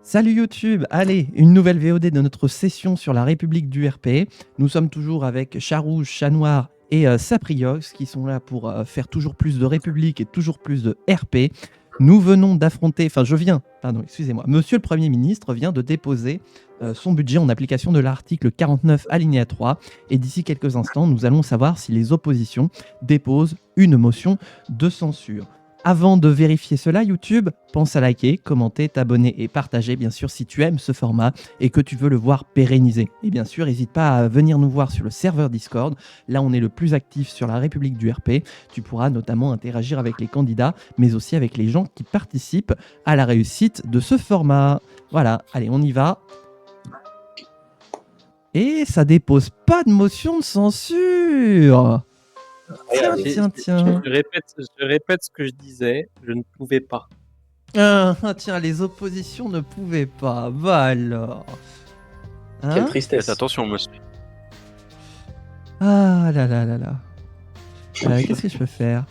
Salut YouTube, allez, une nouvelle VOD de notre session sur la République du RP. Nous sommes toujours avec Chat Rouge, Chat Noir et Sapriox qui sont là pour faire toujours plus de République et toujours plus de RP. Nous venons d'affronter, excusez-moi, Monsieur le Premier ministre vient de déposer son budget en application de l'article 49 alinéa 3 et d'ici quelques instants, nous allons savoir si les oppositions déposent une motion de censure. Avant de vérifier cela, YouTube, pense à liker, commenter, t'abonner et partager, bien sûr, si tu aimes ce format et que tu veux le voir pérenniser. Et bien sûr, n'hésite pas à venir nous voir sur le serveur Discord. Là, on est le plus actif sur la République du RP. Tu pourras notamment interagir avec les candidats, mais aussi avec les gens qui participent à la réussite de ce format. Voilà, allez, on y va. Et ça dépose pas de motion de censure. Tiens. Je répète ce que je disais, je ne pouvais pas. Tiens, les oppositions ne pouvaient pas. Bah alors. Quelle tristesse. Faites attention, monsieur. Ah là là là là. Qu'est-ce que je peux faire?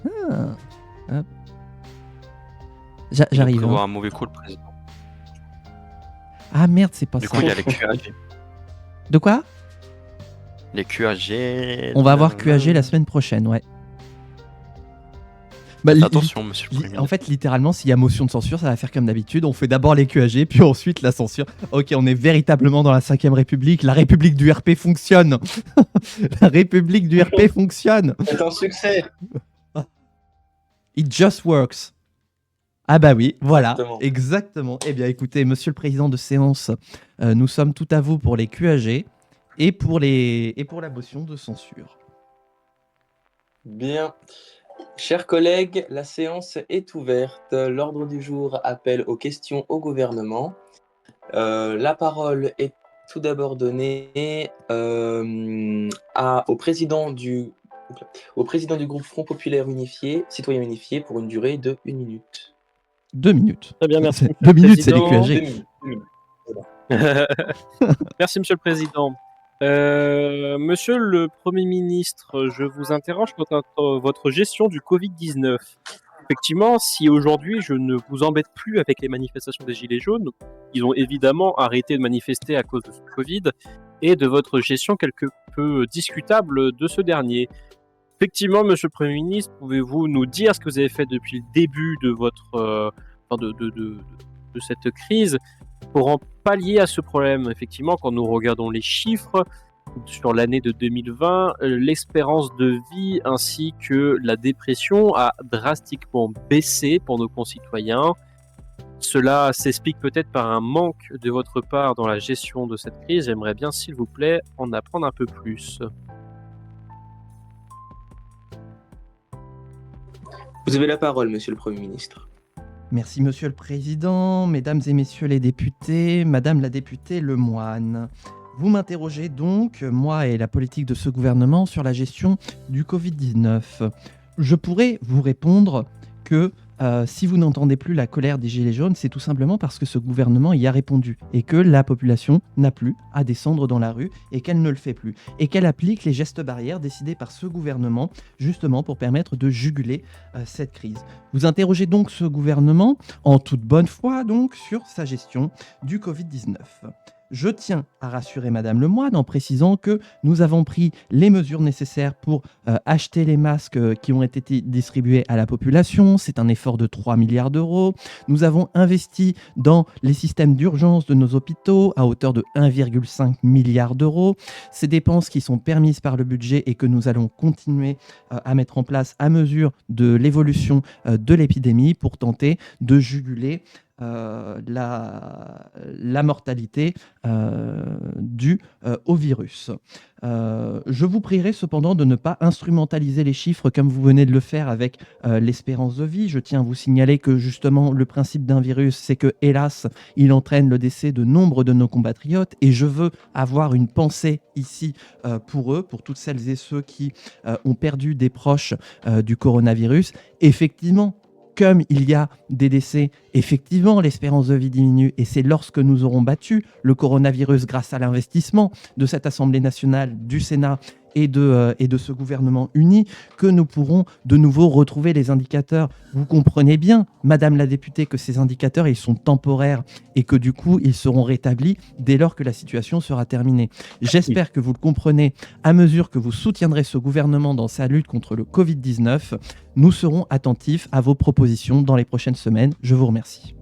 Hop. J'arrive. Il peut avoir un mauvais coup, le président. Ah merde, c'est pas Du ça. coup, il y a les QAG. De quoi? Les QAG. On va avoir QAG la semaine prochaine, ouais. Bah, attention, monsieur le Premier ministre. En fait, littéralement, s'il y a motion de censure, ça va faire comme d'habitude. On fait d'abord les QAG, puis ensuite la censure. Ok, on est véritablement dans la 5ème République. La République du RP fonctionne. La République du RP fonctionne. C'est un succès. It just works. Ah bah oui, voilà, Exactement. Eh bien écoutez, monsieur le président de séance, nous sommes tout à vous pour les QAG et pour la motion de censure. Bien. Chers collègues, la séance est ouverte. L'ordre du jour appelle aux questions au gouvernement. La parole est tout d'abord donnée au président du groupe Front Populaire Unifié, Citoyen Unifié, pour une durée de 1 minute. 2 minutes. Très bien, merci. 2 minutes, c'est les Deux QAG. minutes. Merci, monsieur le président. Monsieur le Premier ministre, je vous interroge quant à votre gestion du Covid-19. Effectivement, si aujourd'hui je ne vous embête plus avec les manifestations des Gilets jaunes, ils ont évidemment arrêté de manifester à cause de ce Covid et de votre gestion quelque peu discutable de ce dernier. Effectivement, monsieur le Premier ministre, pouvez-vous nous dire ce que vous avez fait depuis le début de votre de cette crise pour en pallier à ce problème? Effectivement, quand nous regardons les chiffres sur l'année de 2020, l'espérance de vie ainsi que la dépression a drastiquement baissé pour nos concitoyens. Cela s'explique peut-être par un manque de votre part dans la gestion de cette crise. J'aimerais bien, s'il vous plaît, en apprendre un peu plus. Vous avez la parole, monsieur le Premier ministre. Merci, monsieur le président, mesdames et messieurs les députés, madame la députée Lemoine. Vous m'interrogez donc, moi et la politique de ce gouvernement, sur la gestion du Covid-19. Je pourrais vous répondre que si vous n'entendez plus la colère des Gilets jaunes, c'est tout simplement parce que ce gouvernement y a répondu et que la population n'a plus à descendre dans la rue et qu'elle ne le fait plus et qu'elle applique les gestes barrières décidés par ce gouvernement justement pour permettre de juguler cette crise. Vous interrogez donc ce gouvernement en toute bonne foi donc sur sa gestion du Covid-19. Je tiens à rassurer Madame Lemoine en précisant que nous avons pris les mesures nécessaires pour acheter les masques qui ont été distribués à la population. C'est un effort de 3 milliards d'euros. Nous avons investi dans les systèmes d'urgence de nos hôpitaux à hauteur de 1,5 milliard d'euros. Ces dépenses qui sont permises par le budget et que nous allons continuer à mettre en place à mesure de l'évolution de l'épidémie pour tenter de juguler la mortalité due au virus. Je vous prierai cependant de ne pas instrumentaliser les chiffres comme vous venez de le faire avec l'espérance de vie. Je tiens à vous signaler que justement le principe d'un virus, c'est que hélas, il entraîne le décès de nombre de nos compatriotes et je veux avoir une pensée ici pour eux, pour toutes celles et ceux qui ont perdu des proches du coronavirus. Effectivement, comme il y a des décès, effectivement, l'espérance de vie diminue et c'est lorsque nous aurons battu le coronavirus grâce à l'investissement de cette Assemblée nationale, du Sénat et de ce gouvernement uni que nous pourrons de nouveau retrouver les indicateurs. Vous comprenez bien, Madame la députée, que ces indicateurs, ils sont temporaires et que du coup, ils seront rétablis dès lors que la situation sera terminée. J'espère que vous le comprenez. À mesure que vous soutiendrez ce gouvernement dans sa lutte contre le Covid-19, nous serons attentifs à vos propositions dans les prochaines semaines. Je vous remercie.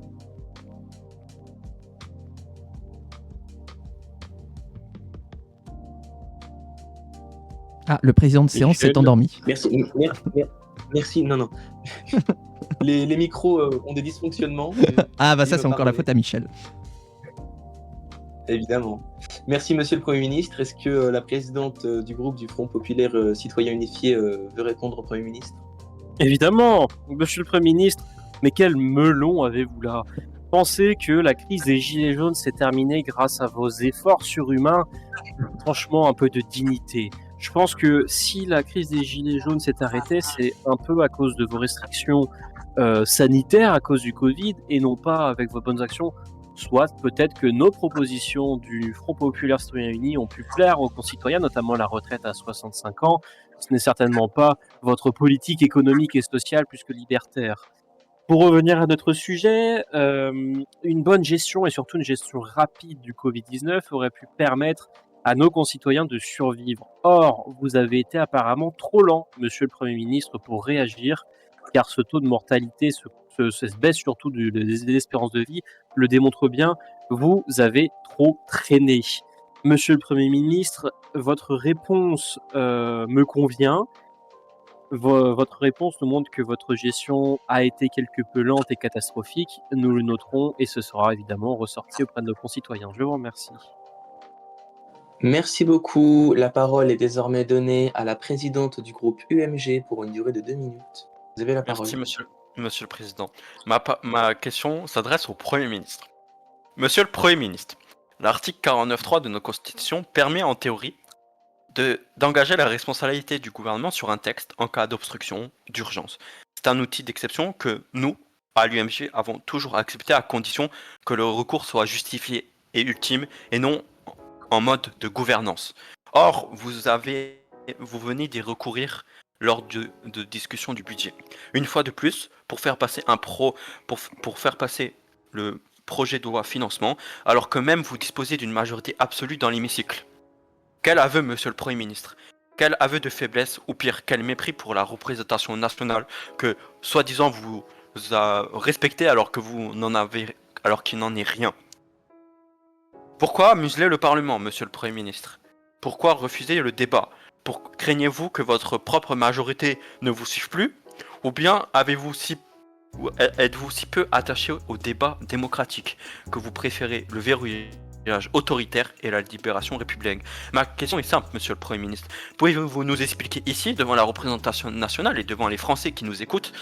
Ah, le président de séance s'est endormi. Merci. Non. Les micros ont des dysfonctionnements. Ah bah ça, c'est encore la faute à Michel. Évidemment. Merci, Monsieur le Premier ministre. Est-ce que la présidente du groupe du Front Populaire Citoyen Unifié veut répondre au Premier ministre? Évidemment, Monsieur le Premier ministre, mais quel melon avez-vous là? Pensez que la crise des Gilets jaunes s'est terminée grâce à vos efforts surhumains? Franchement, un peu de dignité. Je pense que si la crise des Gilets jaunes s'est arrêtée, c'est un peu à cause de vos restrictions sanitaires, à cause du Covid, et non pas avec vos bonnes actions. Soit peut-être que nos propositions du Front Populaire Citoyen Uni ont pu plaire aux concitoyens, notamment la retraite à 65 ans. Ce n'est certainement pas votre politique économique et sociale plus que libertaire. Pour revenir à notre sujet, une bonne gestion et surtout une gestion rapide du Covid-19 aurait pu permettre à nos concitoyens de survivre. Or, vous avez été apparemment trop lent, Monsieur le Premier ministre, pour réagir, car ce taux de mortalité, cette baisse surtout de l'espérance de vie, le démontre bien. Vous avez trop traîné. Monsieur le Premier ministre, votre réponse me convient. Votre réponse nous montre que votre gestion a été quelque peu lente et catastrophique. Nous le noterons et ce sera évidemment ressorti auprès de nos concitoyens. Je vous remercie. Merci beaucoup. La parole est désormais donnée à la présidente du groupe UMG pour une durée de 2 minutes. Vous avez la parole. Merci, monsieur le Président. Ma question s'adresse au Premier ministre. Monsieur le Premier ministre, l'article 49.3 de notre Constitution permet en théorie d'engager la responsabilité du gouvernement sur un texte en cas d'obstruction, d'urgence. C'est un outil d'exception que nous, à l'UMG, avons toujours accepté à condition que le recours soit justifié et ultime et non en mode de gouvernance. Or, vous venez d'y recourir lors de discussion du budget. Une fois de plus, pour faire passer le projet de loi financement, alors que même vous disposez d'une majorité absolue dans l'hémicycle. Quel aveu, monsieur le Premier ministre? Quel aveu de faiblesse, ou pire, quel mépris pour la représentation nationale que, soi-disant, vous respectez alors qu'il n'en est rien. Pourquoi museler le Parlement, monsieur le Premier ministre? Pourquoi refuser le débat? Craignez-vous que votre propre majorité ne vous suive plus? Ou bien êtes-vous si peu attaché au débat démocratique que vous préférez le verrouillage autoritaire et la libération républicaine? Ma question est simple, monsieur le Premier ministre. Pouvez-vous nous expliquer ici, devant la représentation nationale et devant les Français qui nous écoutent,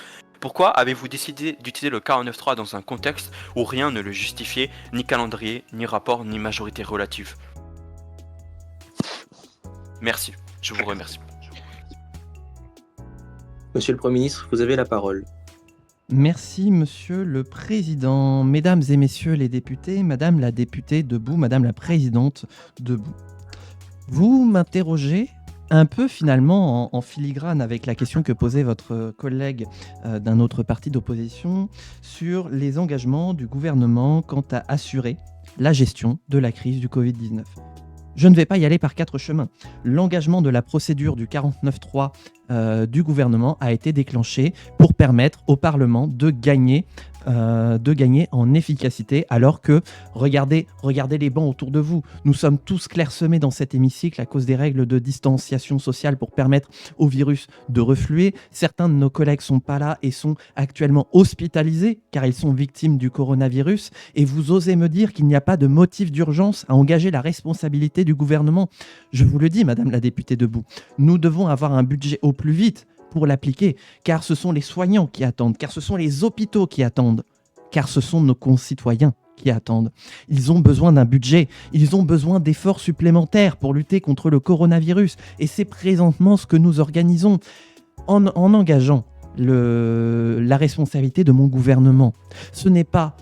pourquoi avez-vous décidé d'utiliser le 49.3 dans un contexte où rien ne le justifiait, ni calendrier, ni rapport, ni majorité relative? Merci, je vous remercie. Monsieur le Premier ministre, vous avez la parole. Merci, Monsieur le Président. Mesdames et Messieurs les députés, Madame la députée debout, Madame la présidente debout. Vous m'interrogez un peu finalement en filigrane avec la question que posait votre collègue d'un autre parti d'opposition sur les engagements du gouvernement quant à assurer la gestion de la crise du Covid-19. Je ne vais pas y aller par 4 chemins. L'engagement de la procédure du 49.3 du gouvernement a été déclenché pour permettre au Parlement de gagner en efficacité, alors que, regardez les bancs autour de vous, nous sommes tous clairsemés dans cet hémicycle à cause des règles de distanciation sociale pour permettre au virus de refluer. Certains de nos collègues sont pas là et sont actuellement hospitalisés car ils sont victimes du coronavirus, et vous osez me dire qu'il n'y a pas de motif d'urgence à engager la responsabilité du gouvernement. Je vous le dis, Madame la députée debout, nous devons avoir un budget au plus vite pour l'appliquer, car ce sont les soignants qui attendent, car ce sont les hôpitaux qui attendent, car ce sont nos concitoyens qui attendent. Ils ont besoin d'un budget, ils ont besoin d'efforts supplémentaires pour lutter contre le coronavirus, et c'est présentement ce que nous organisons en engageant la responsabilité de mon gouvernement. Ce n'est pas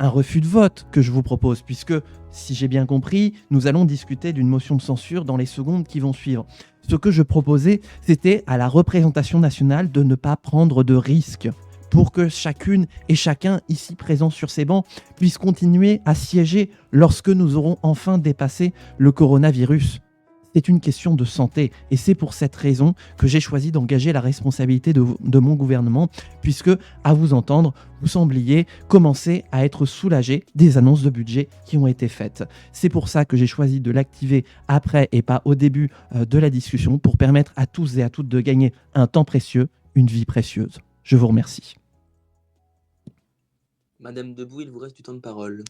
un refus de vote que je vous propose, puisque, si j'ai bien compris, nous allons discuter d'une motion de censure dans les secondes qui vont suivre. Ce que je proposais, c'était à la représentation nationale de ne pas prendre de risques pour que chacune et chacun ici présent sur ces bancs puisse continuer à siéger lorsque nous aurons enfin dépassé le coronavirus. C'est une question de santé et c'est pour cette raison que j'ai choisi d'engager la responsabilité de mon gouvernement puisque, à vous entendre, vous sembliez commencer à être soulagé des annonces de budget qui ont été faites. C'est pour ça que j'ai choisi de l'activer après et pas au début de la discussion pour permettre à tous et à toutes de gagner un temps précieux, une vie précieuse. Je vous remercie. Madame Debout, il vous reste du temps de parole.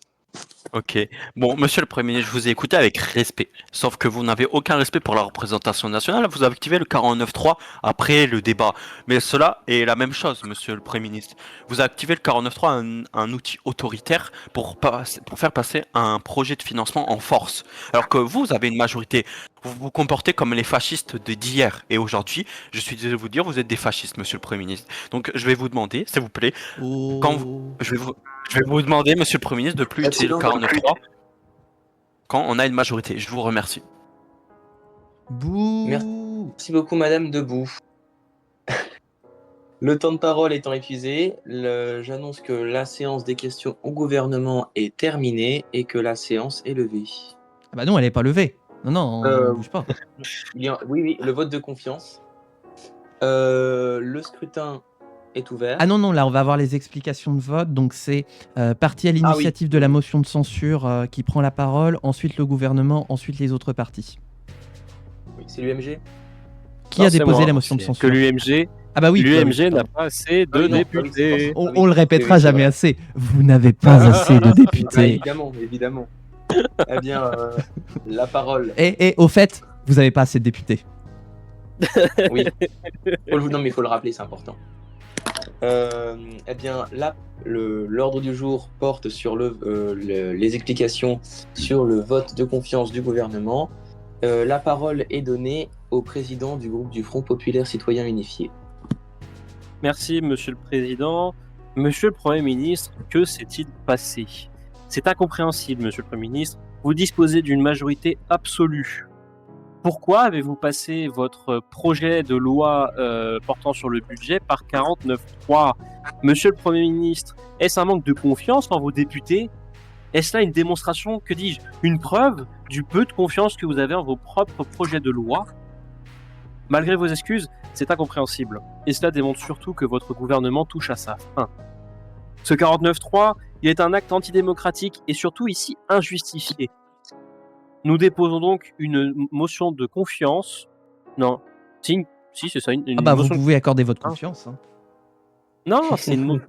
Ok. Bon, monsieur le Premier ministre, je vous ai écouté avec respect. Sauf que vous n'avez aucun respect pour la représentation nationale. Vous avez activé le 49.3 après le débat. Mais cela est la même chose, monsieur le Premier ministre. Vous avez activé le 49.3, un outil autoritaire pour faire passer un projet de financement en force. Alors que vous avez une majorité. Vous vous comportez comme les fascistes d'hier. Et aujourd'hui, je suis désolé de vous dire, vous êtes des fascistes, monsieur le Premier ministre. Donc, je vais vous demander, s'il vous plaît, je vais vous demander, monsieur le Premier ministre, de plus utiliser le 49.3 quand on a une majorité. Je vous remercie. Bouh. Merci beaucoup, Madame Debout. Le temps de parole étant épuisé, j'annonce que la séance des questions au gouvernement est terminée et que la séance est levée. Ah bah non, elle n'est pas levée. Non, on ne bouge pas. Oui, le vote de confiance. Le scrutin est ouvert. Ah non, là on va avoir les explications de vote. Donc c'est parti à l'initiative de la motion de censure qui prend la parole, ensuite le gouvernement, ensuite les autres partis. Oui, c'est l'UMG. Qui a déposé la motion de censure? Que l'UMG. Ah bah oui, L'UMG n'a pas assez de députés. On le répétera jamais assez. Vous n'avez pas assez de députés. Évidemment. Eh bien, la parole. Et au fait, vous n'avez pas assez de députés. Oui. Non, mais il faut le rappeler, c'est important. Eh bien, là, l'ordre du jour porte sur les explications sur le vote de confiance du gouvernement. La parole est donnée au président du groupe du Front Populaire Citoyen Unifié. Merci, Monsieur le Président. Monsieur le Premier ministre, que s'est-il passé? C'est incompréhensible, Monsieur le Premier ministre. Vous disposez d'une majorité absolue. Pourquoi avez-vous passé votre projet de loi portant sur le budget par 49.3? Monsieur le Premier ministre, est-ce un manque de confiance en vos députés? Est-ce là une démonstration, que dis-je, une preuve du peu de confiance que vous avez en vos propres projets de loi? Malgré vos excuses, c'est incompréhensible. Et cela démontre surtout que votre gouvernement touche à sa fin. Ce 49.3, il est un acte antidémocratique et surtout ici injustifié. Nous déposons donc une motion de confiance. Non, si c'est ça. Une vous pouvez accorder votre confiance. Hein. Non, c'est une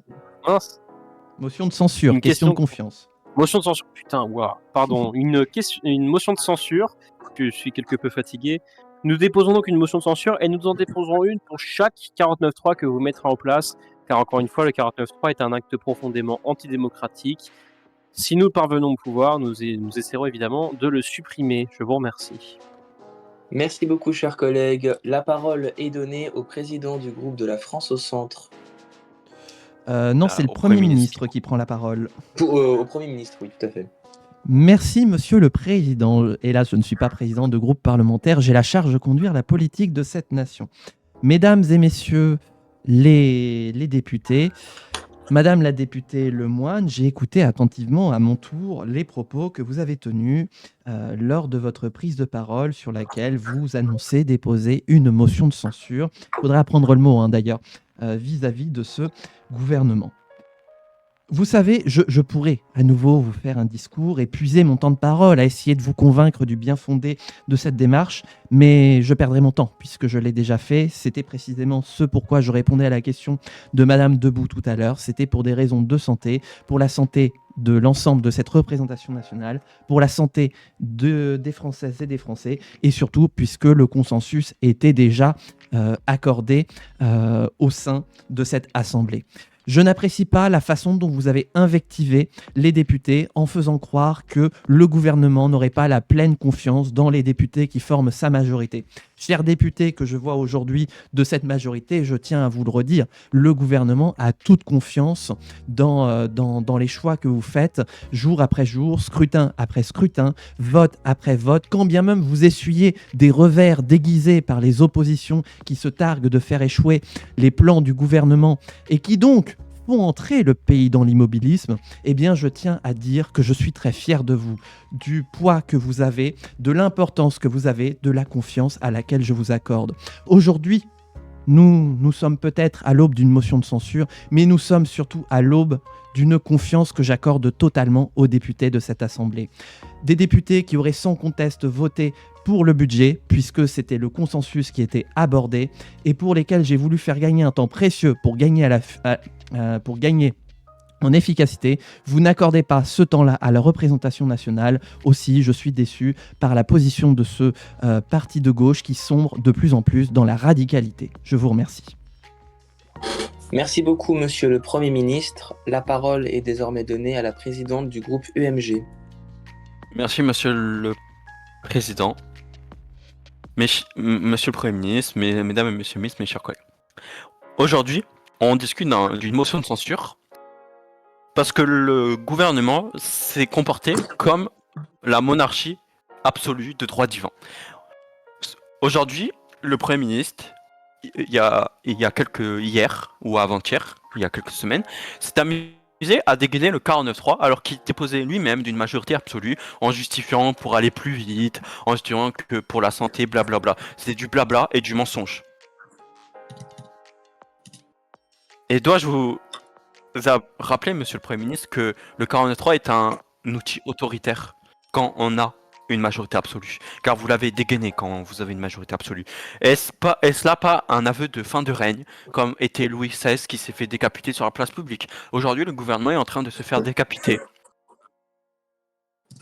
motion de censure, une question de confiance. Motion de censure, putain, waouh, pardon. Une motion de censure, je suis quelque peu fatigué. Nous déposons donc une motion de censure et nous en déposerons une pour chaque 49.3 que vous mettrez en place, car encore une fois, le 49.3 est un acte profondément antidémocratique. Si nous parvenons au pouvoir, nous essaierons évidemment de le supprimer. Je vous remercie. Merci beaucoup, chers collègues. La parole est donnée au président du groupe de la France au centre. Non, c'est le Premier ministre qui prend la parole. Au Premier ministre, oui, tout à fait. Merci, Monsieur le Président. Hélas, je ne suis pas président de groupe parlementaire. J'ai la charge de conduire la politique de cette nation. Mesdames et messieurs les députés, Madame la députée Lemoine, j'ai écouté attentivement à mon tour les propos que vous avez tenus lors de votre prise de parole sur laquelle vous annoncez déposer une motion de censure. Il faudra apprendre le mot d'ailleurs, vis-à-vis de ce gouvernement. Vous savez, je pourrais à nouveau vous faire un discours, épuiser mon temps de parole à essayer de vous convaincre du bien fondé de cette démarche, mais je perdrai mon temps puisque je l'ai déjà fait. C'était précisément ce pourquoi je répondais à la question de Madame Debout tout à l'heure. C'était pour des raisons de santé, pour la santé de l'ensemble de cette représentation nationale, pour la santé des Françaises et des Français, et surtout puisque le consensus était déjà accordé au sein de cette Assemblée. Je n'apprécie pas la façon dont vous avez invectivé les députés en faisant croire que le gouvernement n'aurait pas la pleine confiance dans les députés qui forment sa majorité. Chers députés que je vois aujourd'hui de cette majorité, je tiens à vous le redire, le gouvernement a toute confiance dans les choix que vous faites, jour après jour, scrutin après scrutin, vote après vote, quand bien même vous essuyez des revers déguisés par les oppositions qui se targuent de faire échouer les plans du gouvernement et qui donc font entrer le pays dans l'immobilisme, eh bien je tiens à dire que je suis très fier de vous, du poids que vous avez, de l'importance que vous avez, de la confiance à laquelle je vous accorde. Aujourd'hui, nous sommes peut-être à l'aube d'une motion de censure, mais nous sommes surtout à l'aube d'une confiance que j'accorde totalement aux députés de cette Assemblée. Des députés qui auraient sans conteste voté pour le budget, puisque c'était le consensus qui était abordé, et pour lesquels j'ai voulu faire gagner un temps précieux pour gagner en efficacité. Vous n'accordez pas ce temps-là à la représentation nationale. Aussi, je suis déçu par la position de ce parti de gauche qui sombre de plus en plus dans la radicalité. Je vous remercie. Merci beaucoup, Monsieur le Premier ministre. La parole est désormais donnée à la présidente du groupe UMG. Merci, Monsieur le Président. Monsieur le Premier ministre, Mesdames et Messieurs le ministre, mes chers collègues. Aujourd'hui, on discute d'une motion de censure parce que le gouvernement s'est comporté comme la monarchie absolue de droit divin. Aujourd'hui, le Premier ministre, hier ou avant-hier, il y a quelques semaines, s'est amusé à dégainer le 49.3 alors qu'il déposait lui-même d'une majorité absolue en justifiant pour aller plus vite, en justifiant que pour la santé, blablabla. C'est du blabla et du mensonge. Et dois-je vous rappeler, Monsieur le Premier ministre, que le 49.3 est un outil autoritaire quand on a une majorité absolue, car vous l'avez dégainé quand vous avez une majorité absolue. Est-ce là pas un aveu de fin de règne, comme était Louis XVI qui s'est fait décapiter sur la place publique? Aujourd'hui, le gouvernement est en train de se faire décapiter.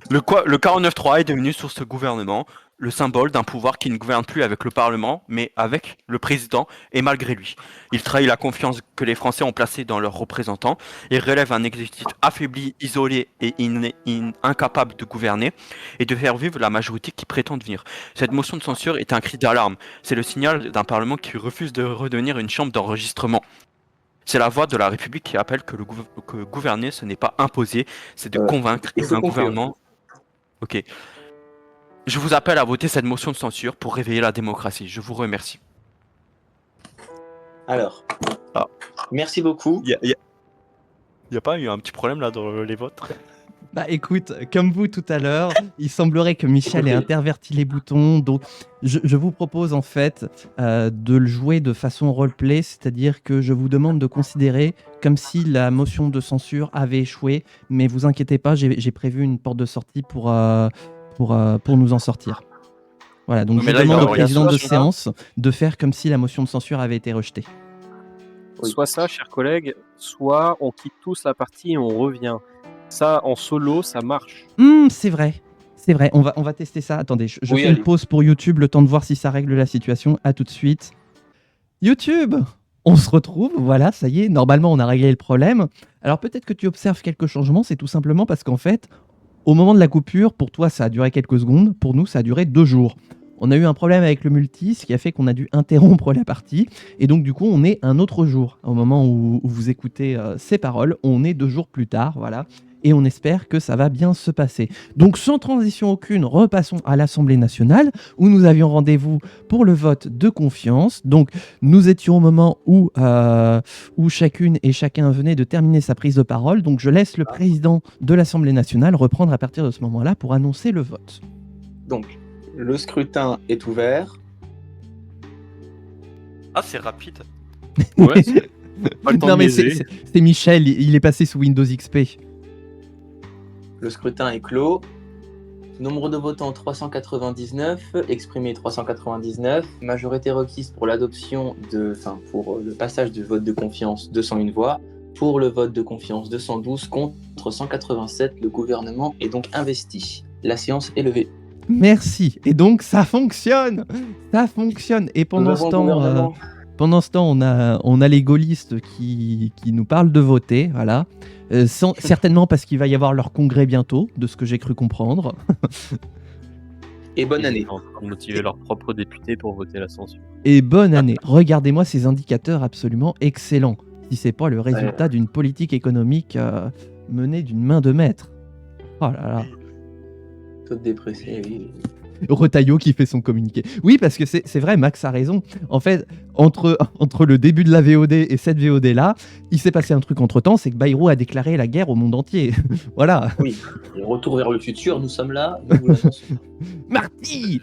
Le 49.3 est devenu sur ce gouvernement le symbole d'un pouvoir qui ne gouverne plus avec le Parlement, mais avec le président et malgré lui. Il trahit la confiance que les Français ont placée dans leurs représentants. Il relève un exécutif affaibli, isolé et incapable de gouverner et de faire vivre la majorité qui prétend devenir. Cette motion de censure est un cri d'alarme. C'est le signal d'un Parlement qui refuse de redevenir une chambre d'enregistrement. C'est la voix de la République qui appelle que gouverner, ce n'est pas imposer, c'est de convaincre un gouvernement. Ok. Je vous appelle à voter cette motion de censure pour réveiller la démocratie. Je vous remercie. Alors, merci beaucoup. Il n'y a pas eu un petit problème là dans les votes? Bah écoute, comme vous tout à l'heure, il semblerait que Michel ait interverti les boutons, donc je vous propose en fait de le jouer de façon roleplay, c'est-à-dire que je vous demande de considérer comme si la motion de censure avait échoué, mais vous inquiétez pas, j'ai prévu une porte de sortie pour nous en sortir. Voilà, donc je demande au président de séance de faire comme si la motion de censure avait été rejetée. Soit ça, chers collègues, soit on quitte tous la partie et on revient. Ça, en solo, ça marche. C'est vrai. C'est vrai, on va tester ça. Attendez, je fais allez. une pause pour YouTube, le temps de voir si ça règle la situation. À tout de suite. YouTube, on se retrouve, voilà, ça y est, normalement on a réglé le problème. Alors peut-être que tu observes quelques changements, c'est tout simplement parce qu'en fait, au moment de la coupure, pour toi ça a duré quelques secondes, pour nous ça a duré 2 jours. On a eu un problème avec le multi, ce qui a fait qu'on a dû interrompre la partie. Et donc, du coup, on est un autre jour. Au moment où vous écoutez ces paroles, on est 2 jours plus tard, voilà. Et on espère que ça va bien se passer. Donc, sans transition aucune, repassons à l'Assemblée nationale, où nous avions rendez-vous pour le vote de confiance. Donc, nous étions au moment où chacune et chacun venait de terminer sa prise de parole. Donc, je laisse le président de l'Assemblée nationale reprendre à partir de ce moment-là pour annoncer le vote. Donc, le scrutin est ouvert. Ah, c'est rapide. Ouais, c'est pas le temps Non, de mais niaiser. c'est Michel, il est passé sous Windows XP. Le scrutin est clos. Nombre de votants 399, exprimé 399, majorité requise pour l'adoption pour le passage du vote de confiance 201 voix, pour le vote de confiance 212 contre 187, le gouvernement est donc investi. La séance est levée. Merci. Et donc ça fonctionne. Ça fonctionne. Et pendant ce temps, on a les gaullistes qui nous parlent de voter, voilà. Certainement parce qu'il va y avoir leur congrès bientôt, de ce que j'ai cru comprendre. Et bonne Ils année. étaient en train de motiver leurs propres députés pour voter la censure. Et bonne année. Regardez-moi ces indicateurs absolument excellents. Si c'est pas le résultat d'une politique économique menée d'une main de maître. Oh là là. Taux de dépressé, oui. Retailleau qui fait son communiqué. Oui, parce que c'est vrai, Max a raison. En fait, entre le début de la VOD et cette VOD-là, il s'est passé un truc entre-temps, c'est que Bayrou a déclaré la guerre au monde entier. Voilà. Oui, et retour vers le futur, nous sommes là, nous vous l'annonçons. Marty.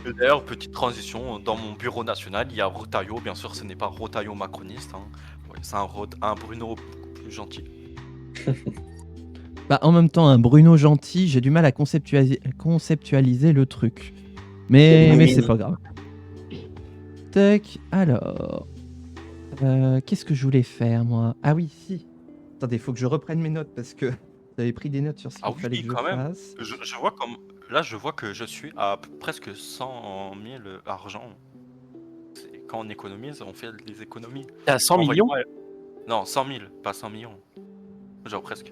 Et d'ailleurs, petite transition, dans mon bureau national, il y a Retailleau, bien sûr ce n'est pas Retailleau macroniste, hein. Ouais, c'est un Bruno beaucoup plus gentil. Bah, en même temps, un Bruno gentil, j'ai du mal à conceptualiser le truc. Mais c'est pas grave. Tac, alors. Qu'est-ce que je voulais faire, moi? Ah oui, si. Attendez, il faut que je reprenne mes notes parce que j'avais pris des notes sur ce qu'il Ah fallait oui, que je quand même. fasse. Je vois comme... Là, je vois que je suis à presque 100 000 argent. Quand on économise, on fait des économies. T'es à 100 millions? Non, 100 000, pas 100 millions. Genre presque.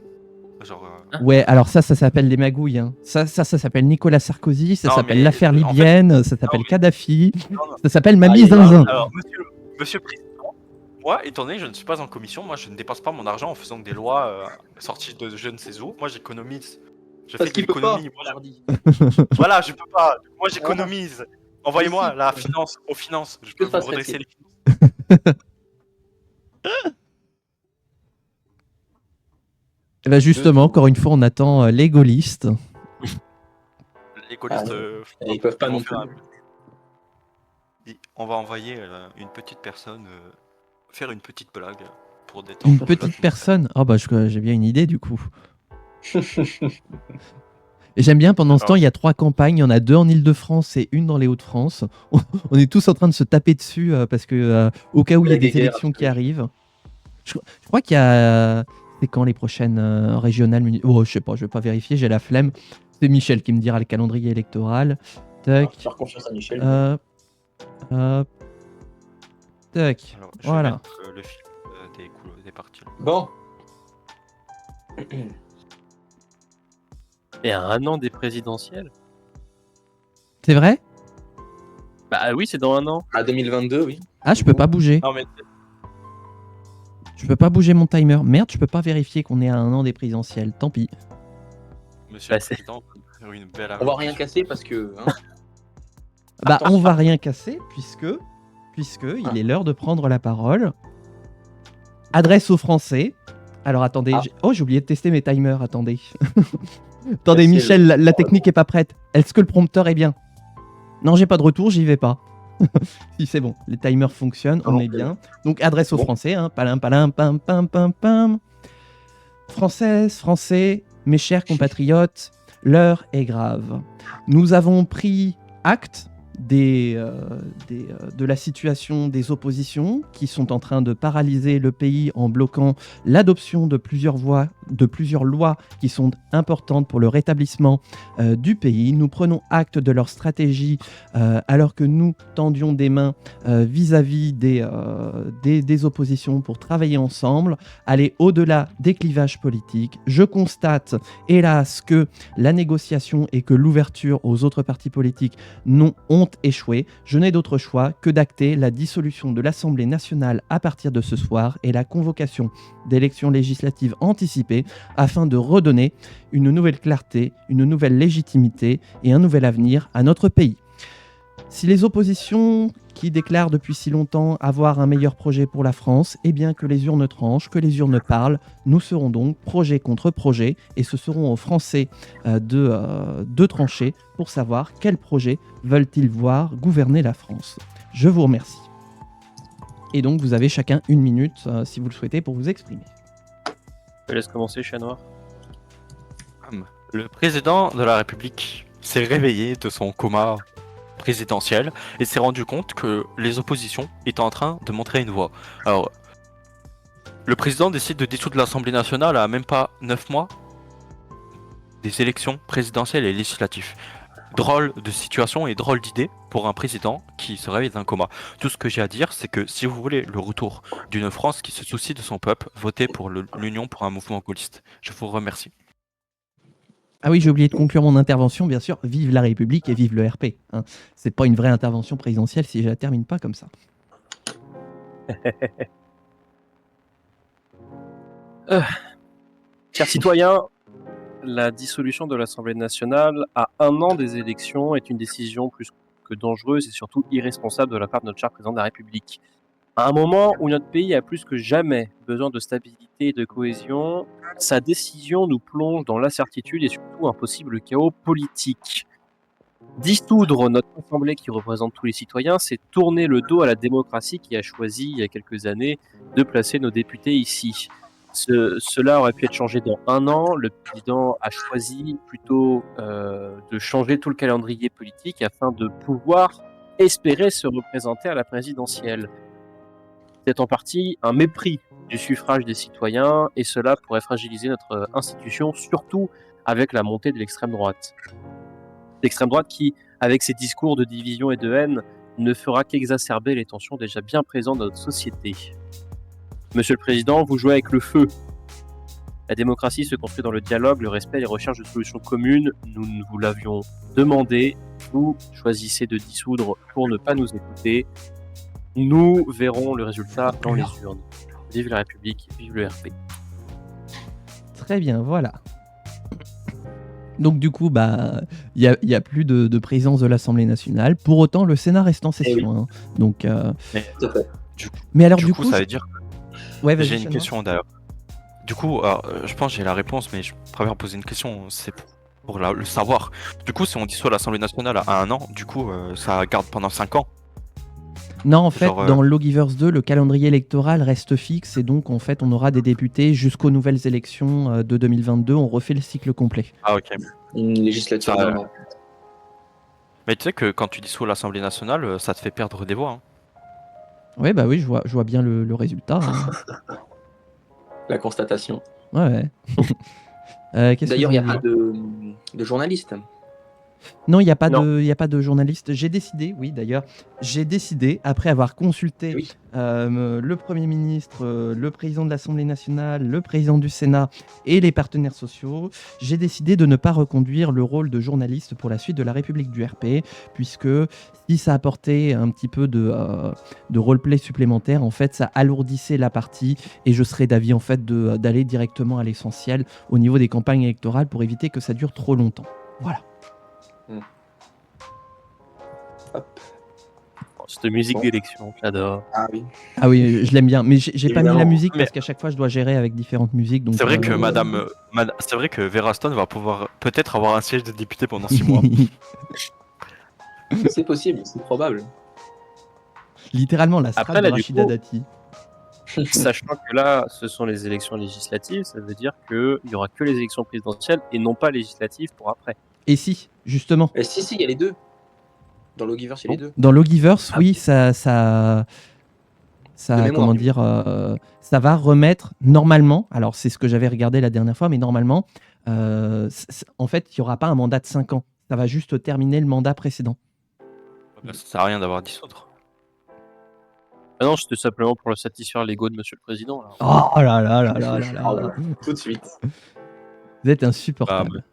Genre... Ouais, alors ça s'appelle des magouilles. Hein. Ça s'appelle Nicolas Sarkozy, ça Non, s'appelle mais, l'affaire en fait- libyenne, ça s'appelle mais- Kadhafi, Non, non. ça s'appelle Mamie Ah, Zinzin. Alors, monsieur le Président, moi, étant donné que je ne suis pas en commission, moi, je ne dépasse pas mon argent en faisant des lois sorties de je ne sais où. Moi, j'économise. Je Parce fais de qu'il peut pas, l'économie. Moi, Lardy. Voilà, je peux pas. Moi, j'économise. Envoyez-moi la finance, aux finances. Je peux vous fasse redresser rester. les finances. Et bah justement, encore une fois, on attend les gaullistes. Les gaullistes, Ils peuvent pas vont non faire plus. on va envoyer une petite personne faire une petite blague pour détendre. Une petite personne. Oh bah j'ai bien une idée du coup. Et j'aime bien, pendant ce temps, il y a 3 campagnes, il y en a 2 en Ile-de-France et une dans les Hauts-de-France. On est tous en train de se taper dessus parce que au cas où il y a La des guerre, élections qui arrivent. Je crois qu'il y a... C'est quand les prochaines régionales Oh, je sais pas, je vais pas vérifier, j'ai la flemme. C'est Michel qui me dira le calendrier électoral. Tac. Faire confiance à Michel. Hop. Tac. Alors, je Voilà. vais mettre le film des parties. Bon. Et à un an des présidentielles? C'est vrai? Bah oui, c'est dans un an. À 2022, oui. Ah, je peux pas bouger. Non, mais Je peux pas bouger mon timer. Merde, je peux pas vérifier qu'on est à un an des présidentielles. Tant pis. Monsieur Bah, le c'est- Président, faire une belle On va rien casser parce que. Hein, Bah, on va rien casser puisque il est l'heure de prendre la parole. Adresse aux Français. Alors attendez, Ah. j'ai oublié de tester mes timers. Attendez. Attendez, C'est Michel, la technique est pas prête. Est-ce que le prompteur est bien? Non, j'ai pas de retour, j'y vais pas. Si c'est bon, les timers fonctionnent, on Non, est bien. Donc adresse aux Bon. Français, hein. Palim, palim, pam, pam, pam, pam. Françaises, Français, mes chers compatriotes, l'heure est grave. Nous avons pris acte de la situation des oppositions qui sont en train de paralyser le pays en bloquant l'adoption de plusieurs lois qui sont importantes pour le rétablissement du pays. Nous prenons acte de leur stratégie alors que nous tendions des mains vis-à-vis des oppositions pour travailler ensemble, aller au-delà des clivages politiques. Je constate, hélas, que la négociation et que l'ouverture aux autres partis politiques ont échoué. Je n'ai d'autre choix que d'acter la dissolution de l'Assemblée nationale à partir de ce soir et la convocation d'élections législatives anticipées afin de redonner une nouvelle clarté, une nouvelle légitimité et un nouvel avenir à notre pays. Si les oppositions qui déclarent depuis si longtemps avoir un meilleur projet pour la France, eh bien que les urnes tranchent, que les urnes parlent, nous serons donc projet contre projet et ce seront aux Français de trancher pour savoir quel projet veulent-ils voir gouverner la France. Je vous remercie. Et donc vous avez chacun 1 minute si vous le souhaitez pour vous exprimer. je te laisse commencer, Chat Noir. Le président de la République s'est réveillé de son coma présidentiel et s'est rendu compte que les oppositions étaient en train de montrer une voie. Alors, le président décide de dissoudre l'Assemblée nationale à même pas 9 mois des élections présidentielles et législatives. Drôle de situation et drôle d'idée pour un président qui se réveille d'un coma. Tout ce que j'ai à dire, c'est que si vous voulez le retour d'une France qui se soucie de son peuple, votez pour l'Union pour un mouvement gaulliste. Je vous remercie. Ah oui, j'ai oublié de conclure mon intervention, bien sûr. Vive la République et vive le RP. Hein. C'est pas une vraie intervention présidentielle si je la termine pas comme ça. Chers citoyens, la dissolution de l'Assemblée nationale à 1 an des élections est une décision plus que dangereuse et surtout irresponsable de la part de notre cher président de la République. À un moment où notre pays a plus que jamais besoin de stabilité et de cohésion, sa décision nous plonge dans l'incertitude et surtout un possible chaos politique. Dissoudre notre Assemblée qui représente tous les citoyens, c'est tourner le dos à la démocratie qui a choisi, il y a quelques années, de placer nos députés ici. Cela aurait pu être changé dans 1 an. Le président a choisi plutôt de changer tout le calendrier politique afin de pouvoir espérer se représenter à la présidentielle. C'est en partie un mépris du suffrage des citoyens et cela pourrait fragiliser notre institution, surtout avec la montée de l'extrême droite. L'extrême droite qui, avec ses discours de division et de haine, ne fera qu'exacerber les tensions déjà bien présentes dans notre société. Monsieur le Président, vous jouez avec le feu. La démocratie se construit dans le dialogue, le respect et les recherches de solutions communes. Nous vous l'avions demandé. Vous choisissez de dissoudre pour ne pas nous écouter. Nous verrons le résultat dans les urnes. Vive la République, vive le RP. Très bien, voilà. Donc du coup, il y a plus de présence de l'Assemblée nationale. Pour autant, le Sénat reste en session. oui. Hein. Donc, Du coup, mais alors du coup, ça je- veut dire ouais, vas-y, j'ai une Chanoine. question d'ailleurs. Du coup, alors, je pense que j'ai la réponse, mais je préfère poser une question, c'est pour le savoir. Du coup, si on dissout l'Assemblée nationale à 1 an, du coup, ça garde pendant 5 ans. Non, en fait, Genre, dans Lawgivers 2, le calendrier électoral reste fixe et donc en fait, on aura des députés jusqu'aux nouvelles élections de 2022. On refait le cycle complet. Ah ok. Une législature Ça, d'un an. Mais tu sais que quand tu dissous l'Assemblée nationale, ça te fait perdre des voix. Hein. Ouais, bah oui, je vois bien le résultat. Hein. La constatation. Ouais. Qu'est-ce que D'ailleurs, je il n'y a voulais pas dire de journaliste. Non, il n'y a pas Non. de journaliste. J'ai décidé, oui d'ailleurs, après avoir consulté Oui. le Premier ministre, le président de l'Assemblée nationale, le président du Sénat et les partenaires sociaux, j'ai décidé de ne pas reconduire le rôle de journaliste pour la suite de la République du RP, puisque si ça apportait un petit peu de roleplay supplémentaire, en fait, ça alourdissait la partie et je serais d'avis en fait d'aller directement à l'essentiel au niveau des campagnes électorales pour éviter que ça dure trop longtemps. Voilà. Hop. Cette musique Bon. d'élection, j'adore. Ah oui. Ah oui, je l'aime bien, mais j'ai pas mis la Évidemment. musique Mais- parce qu'à chaque fois je dois gérer avec différentes musiques. Donc C'est vrai que c'est vrai que Vera Stone va pouvoir peut-être avoir un siège de député pendant 6 mois. C'est possible, c'est probable. Littéralement la strate Après, là, de du Rachida coup- Dati. Sachant que là, ce sont les élections législatives, ça veut dire qu'il n'y aura que les élections présidentielles et non pas législatives pour après. Et si, justement, Et si, il y a les deux. Dans Lawgivers, il y a les deux. dans Lawgivers, Ah. oui, ça De mémoire, comment du dire, ça va remettre normalement. Alors c'est ce que j'avais regardé la dernière fois, mais normalement, en fait, il y aura pas un mandat de 5 ans. Ça va juste terminer le mandat précédent. Ça sert à rien d'avoir dissoudre. Ah non, c'était simplement pour le satisfaire l'ego de Monsieur le Président. Là. Oh là là là là là Oh là. là là. Tout de suite. Vous êtes insupportable.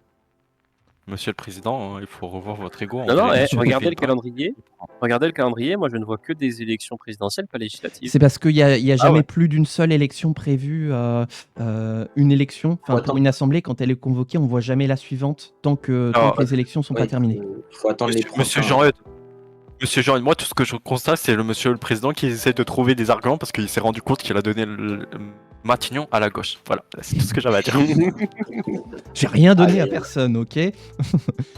Monsieur le Président, il faut revoir votre ego. Non, non, Monsieur le regardez le Président. calendrier. Regardez le calendrier, moi je ne vois que des élections présidentielles, pas législatives. C'est parce qu'il y a jamais ouais. plus d'une seule élection prévue. Une élection, enfin Attends. pour une assemblée, quand elle est convoquée, on voit jamais la suivante tant que Alors, les élections sont pas terminées. Il faut attendre les Monsieur prochains. Jean, moi, tout ce que je constate, c'est Monsieur le Président qui essaie de trouver des arguments parce qu'il s'est rendu compte qu'il a donné le Matignon à la gauche. Voilà, c'est tout ce que j'avais à dire. J'ai rien donné à Aïe. personne, ok. Je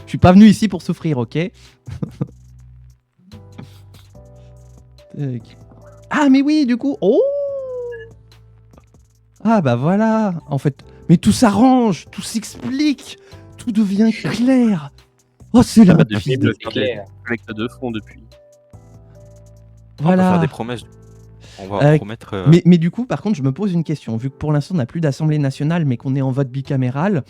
suis pas venu ici pour souffrir, ok. Tac. Ah mais oui, du coup, oh. Ah bah voilà, en fait, mais tout s'arrange, tout s'explique, tout devient clair. Oh c'est Ah bah, limpide. depuis le C'est clair. collecte de fonds depuis. On va faire Voilà. des promesses. On va promettre. Mais du coup, par contre, je me pose une question. Vu que pour l'instant, on n'a plus d'Assemblée nationale, mais qu'on est en vote bicaméral,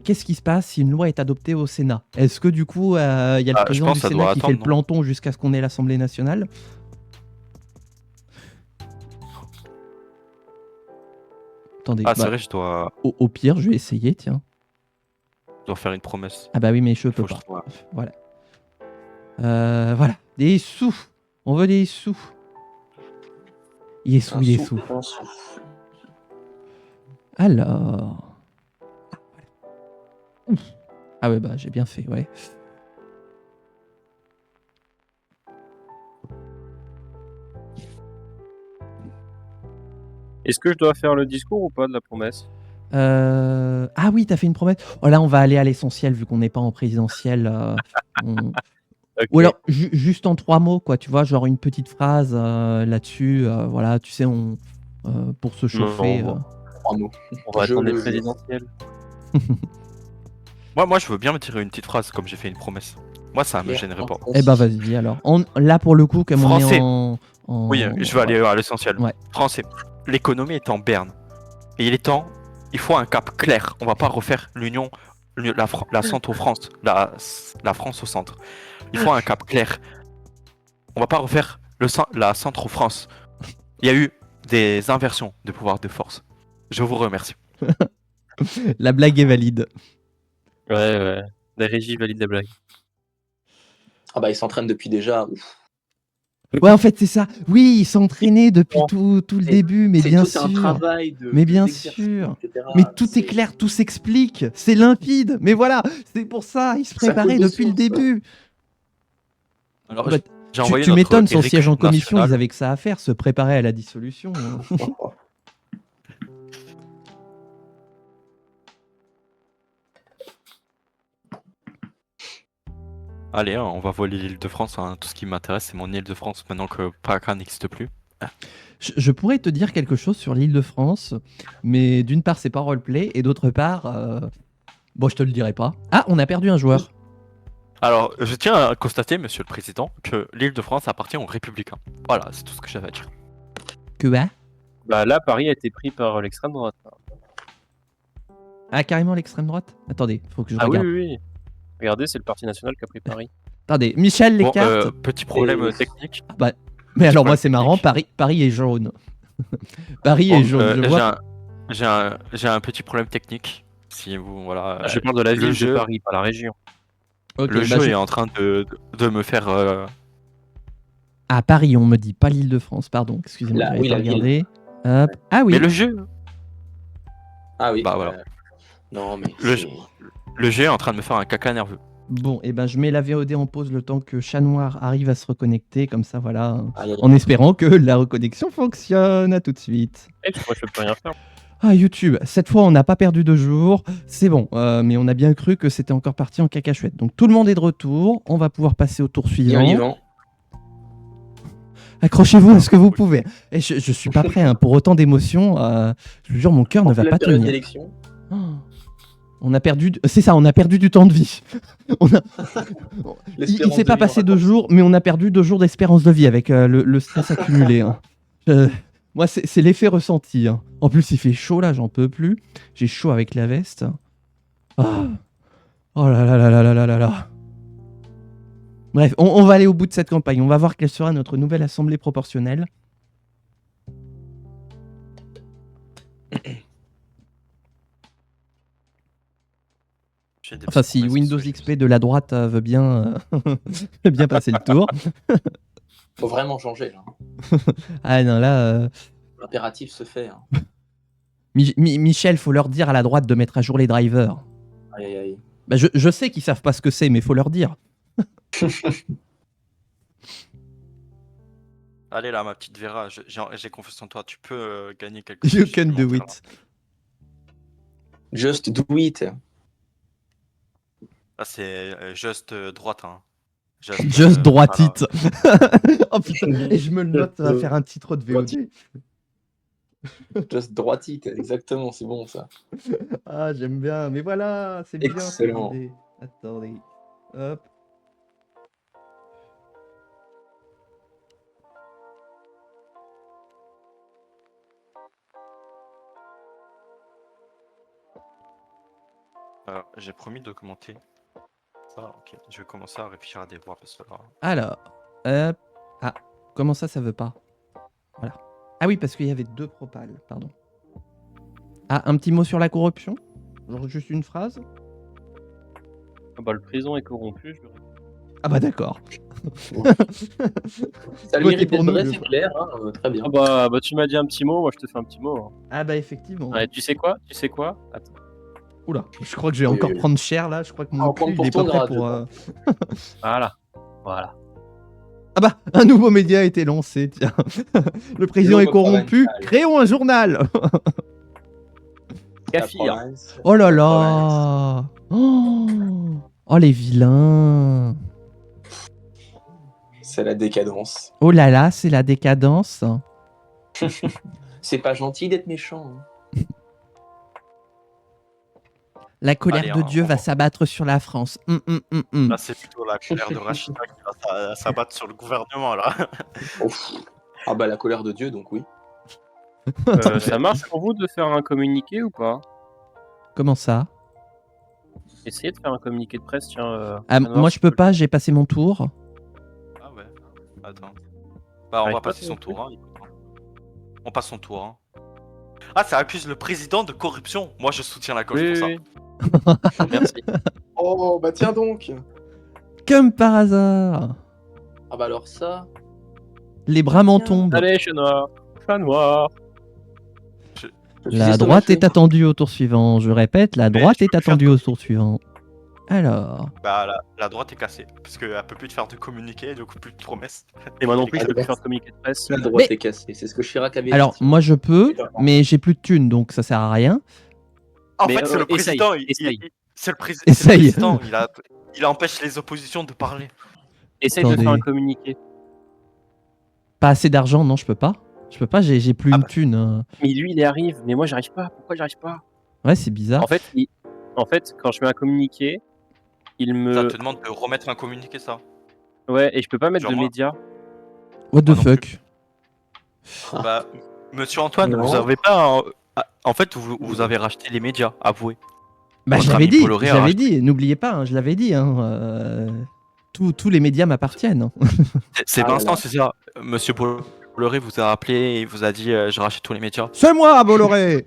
qu'est-ce qui se passe si une loi est adoptée au Sénat? Est-ce que du coup, il y a le je président pense du que ça Sénat doit qui fait attendre, le non planton jusqu'à ce qu'on ait l'Assemblée nationale? Attendez, Ah, c'est vrai, je dois. au pire, je vais essayer, tiens. dois faire une promesse. Ah bah oui, mais je Faut peux que je pas. trouve Voilà. Voilà. Des sous. On veut des sous. Il est sous, Un il est sou, sous. un sou. Alors. Ouf. Ah ouais, bah j'ai bien fait, ouais. Est-ce que je dois faire le discours ou pas de la promesse? Ah oui, t'as fait une promesse. Oh là, on va aller à l'essentiel vu qu'on n'est pas en présidentiel. Ok. Ou alors, juste en 3 mots, quoi, tu vois, genre une petite phrase là-dessus. Voilà, tu sais, pour se chauffer. Non, 3 mots. on va Je attendre les le jure. présidentielles. Moi, je veux bien me tirer une petite phrase comme j'ai fait une promesse. Moi, ça me Hier, gênerait en pas. France. Eh ben, vas-y alors. Là, pour le coup, comme Français. on est Oui, je vais aller à l'essentiel. Ouais. Français. L'économie est en berne. Et il est temps, il faut un cap clair. On va pas refaire la centre-France, la France au centre. Il faut un cap clair. On va pas refaire la centre-France. Il y a eu des inversions de pouvoir de force. Je vous remercie. La blague est valide. Ouais. La régie valide la blague. Ah bah, il s'entraîne depuis déjà. Ouf. Ouais, en fait, c'est ça. Oui, il s'entraînait depuis Bon. tout le C'est- début, mais C'est bien tout un sûr. travail Mais bien d'exercice, sûr. etc. Mais tout C'est- est clair, tout s'explique. C'est limpide. Mais voilà, c'est pour ça. Il se Ça préparait coule de depuis le source. début. Alors, Bah, j'ai envoyé tu notre m'étonnes, son Eric siège en commission, national. ils avaient que ça à faire, se préparer à la dissolution. Allez, hein, on va voler l'Île-de-France. Hein. Tout ce qui m'intéresse, c'est mon Île-de-France maintenant que PACA n'existe plus. Je pourrais te dire quelque chose sur l'Île-de-France, mais d'une part, c'est pas roleplay, et d'autre part, bon, je te le dirai pas. Ah, on a perdu un joueur. Alors, je tiens à constater, monsieur le président, que l'Île-de-France appartient aux Républicains. Voilà, c'est tout ce que j'avais à dire. Que bah Bah là, Paris a été pris par l'extrême droite. Ah, carrément l'extrême droite. Attendez, faut que je Ah oui, regarde. oui. Regardez, c'est le Parti national qui a pris Paris. Attendez, Michel, les Bon, cartes. petit problème Et- technique. Ah bah, mais alors moi, problème c'est marrant, technique. Paris est jaune. Paris Bon, est jaune, je vois. j'ai un petit problème technique. Si vous, voilà. Je parle de la le ville de jeu- Paris, pas la région. Ok, le bah, jeu est en train de me faire. Ah, Paris, on me dit pas l'Île-de-France, pardon, excusez-moi, j'avais Oui, pas la ville. regardé. Hop. Ah oui, Mais le jeu, Ah oui. Bah, voilà. Non, mais Le c'est- le jeu est en train de me faire un caca nerveux. bon, et ben je mets la VOD en pause le temps que Chat Noir arrive à se reconnecter, comme ça, voilà, Aïe, aïe, en espérant que la reconnexion fonctionne. À tout de suite. Et moi, je peux rien faire. Ah, YouTube, cette fois, on n'a pas perdu 2 jours, c'est bon, mais on a bien cru que c'était encore parti en cacahuète. Donc tout le monde est de retour, on va pouvoir passer au tour Et suivant. en Yvan. Accrochez-vous à ce que vous pouvez. Et je suis pas prêt hein, pour autant d'émotions. Je vous jure, mon cœur ne va La pas période tenir. d'élection. Oh. On a perdu. C'est ça, on a perdu du temps de vie. On a... il L'espérance s'est de pas vie passé en 2 raccourci. jours, mais on a perdu 2 jours d'espérance de vie avec le stress accumulé. Hein. Moi, c'est l'effet ressenti. Hein. En plus, il fait chaud là, j'en peux plus. J'ai chaud avec la veste. Ah. Oh là là là là là là là là. Bref, on va aller au bout de cette campagne. On va voir quelle sera notre nouvelle assemblée proportionnelle. J'ai des Enfin, petites si promesses Windows qui sont XP de la droite veut bien, veut bien passer le tour. Faut vraiment changer là. Ah non, là, L'impératif se fait. Hein. Michel, faut leur dire à la droite de mettre à jour les drivers. Aïe, aïe, aïe. Bah, je sais qu'ils savent pas ce que c'est, mais faut leur dire. Allez là, ma petite Vera, j'ai confiance en toi. Tu peux gagner quelque chose. You can do it. Just do it. Là, c'est juste droite. Hein. Just droite voilà. it. Oh putain, et je me le note, ça va faire un titre de VOD. Just droit it. Exactement, c'est bon ça. Ah, j'aime bien, mais voilà, c'est bien cette Excellent. idée. Attendez, hop. J'ai promis de commenter. Ça, ok. Je vais commencer à réfléchir à des voix parce que là. Alors, hop. Ah, comment ça veut pas? Voilà. Ah oui, parce qu'il y avait 2 propales, pardon. Ah, un petit mot sur la corruption? Genre juste une phrase? Ah bah, le président est corrompu. Ah bah d'accord. Ça le Votez mérite pour d'être nous, vrai, je c'est vois. clair, hein, très bien. Ah bah, tu m'as dit un petit mot, moi je te fais un petit mot. Hein. Ah bah effectivement. Ouais, tu sais quoi? Attends. Oula, je crois que je vais Oui, encore oui. prendre cher là. Je crois que On mon va prendre cul pour il est pas ton prêt grade, pour. Voilà. Voilà. Ah bah, un nouveau média a été lancé, tiens. Le président est corrompu, provincial. créons un journal. La Cafir. province, Oh là la province. là. Oh les vilains. C'est la décadence. Oh là là, c'est la décadence. C'est pas gentil d'être méchant. Hein. La colère Allez, de Dieu va s'abattre sur la France. Là, c'est plutôt la colère de Rachida qui va s'abattre sur le gouvernement, là. Ouf. Ah bah la colère de Dieu, donc oui. Ça marche pour vous de faire un communiqué ou pas? Comment ça? Essayez de faire un communiqué de presse, tiens. Ah, Anouar, moi si je tu peux pas, j'ai passé mon tour. Ah ouais. Attends. Bah, on Arrive va pas, passer son toi, tour, hein. On passe son tour, hein. Ah, ça accuse le président de corruption. Moi, je soutiens la gauche Oui, pour ça. oui. Merci. Oh bah tiens donc. Comme par hasard. Ah bah alors ça. Les bras m'en tombent. Allez, chat noir. Chat noir. La droite est attendue au tour suivant. Je répète, la Mais droite je est peux faire attendue au tour suivant. Alors. Bah, la droite est cassée. Parce qu'elle peut plus te faire de communiqué, du coup, plus de promesses. Et moi non plus, je peux Allez. plus faire de communiqué de presse. La droite Mais- est cassée. C'est ce que Chirac avait Alors, dit. moi je peux, mais j'ai plus de thunes, donc ça sert à rien. En Mais, fait, c'est le essaye, président. essaye. C'est le, Essaye. président. Il empêche les oppositions de parler. Essaye de Attendez. faire un communiqué. Pas assez d'argent, non, je peux pas. Je peux pas, j'ai plus Ah une bah. thune. Mais lui, il y arrive. Mais moi, j'arrive pas. Pourquoi j'arrive pas? Ouais, c'est bizarre. En fait, quand je mets un communiqué, il Ça me. te demande de remettre un communiqué, ça. Ouais, et je peux pas mettre Genre de moi. médias. What the Moi non fuck? Bah, monsieur Antoine, Non. vous avez pas. En fait, vous avez racheté les médias, avouez. Bah, Votre je l'avais ami dit, Bolloré a j'avais racheté. dit, n'oubliez pas, hein, je l'avais dit. Hein, tous les médias m'appartiennent. Hein. C'est Ah là Vincent, là. c'est ça. Monsieur Bolloré vous a appelé et vous a dit je rachète tous les médias. C'est moi, Bolloré.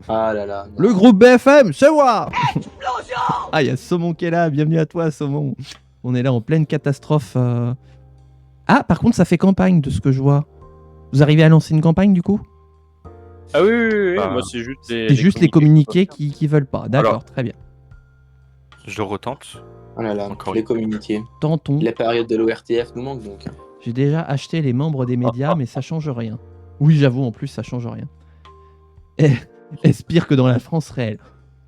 Ah là là. non. Le groupe BFM, c'est moi. Ah, il y a Saumon qui est là, bienvenue à toi, Saumon. On est là en pleine catastrophe. Ah, par contre, ça fait campagne de ce que je vois. Vous arrivez à lancer une campagne du coup? Ah oui, oui, oui. Bah, Moi, c'est juste les. C'est juste les communiqués qui veulent pas. D'accord, Alors. très bien. Je le retente. Oh là là. Encore Les une- communiqués. Tentons. La période de l'ORTF nous manque donc. J'ai déjà acheté les membres des médias, mais ça change rien. Oui, j'avoue, en plus, ça change rien. Est-ce pire que dans la France réelle?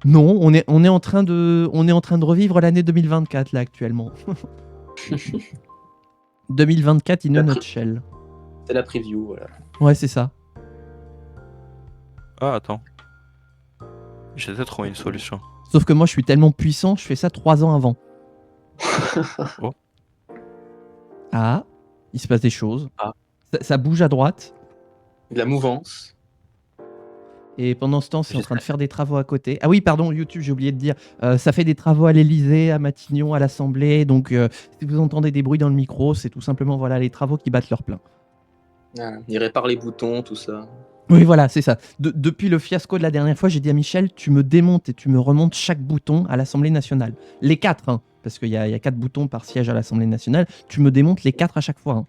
Non, on est en train de revivre l'année 2024 là actuellement. 2024 in a nutshell. C'est la preview, voilà. Ouais, c'est ça. Ah, attends. J'ai peut-être trouvé une solution. Sauf que moi, je suis tellement puissant, je fais ça 3 ans avant. Oh. Ah, il se passe des choses. Ah. Ça bouge à droite. De la mouvance. Et pendant ce temps, c'est en train de faire des travaux à côté. Ah oui, pardon, YouTube, j'ai oublié de dire. Ça fait des travaux à l'Elysée, à Matignon, à l'Assemblée. Donc, si vous entendez des bruits dans le micro, c'est tout simplement voilà, les travaux qui battent leur plein. Ah, il répare les boutons, tout ça. Oui, voilà, c'est ça. Depuis le fiasco de la dernière fois, j'ai dit à Michel, tu me démontes et tu me remontes chaque bouton à l'Assemblée nationale. Les 4, hein, parce qu'il y a 4 boutons par siège à l'Assemblée nationale. Tu me démontes les 4 à chaque fois. Hein.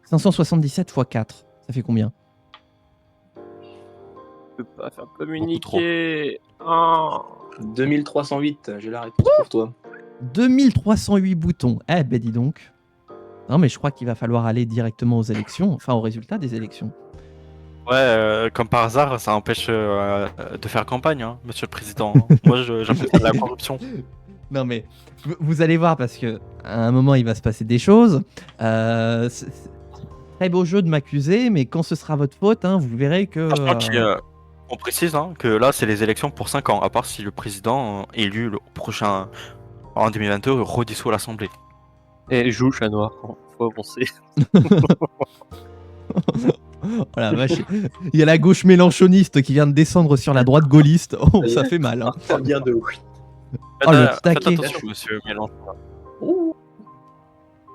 577 x 4, ça fait combien? Je peux pas faire communiquer. Ah. 2308, j'ai la réponse pour toi. 2308 boutons. Eh ben dis donc. Non mais je crois qu'il va falloir aller directement aux élections, enfin aux résultats des élections. Ouais, comme par hasard, ça empêche de faire campagne, hein, monsieur le président. Moi, j'appelle ça de la corruption. Non mais vous allez voir parce que à un moment il va se passer des choses. C'est très beau jeu de m'accuser, mais quand ce sera votre faute, hein, vous verrez que. Franchement, on précise que là, c'est les élections pour 5 ans, à part si le président élu le prochain en 2022 redissout l'Assemblée. Et joue, chat noir. Faut avancer. Oh la vache. Il y a la gauche mélanchoniste qui vient de descendre sur la droite gaulliste. Oh, ça fait mal. Hein. Ça vient de oui. Oh, le Faites taquet. attention, monsieur Mélenchon.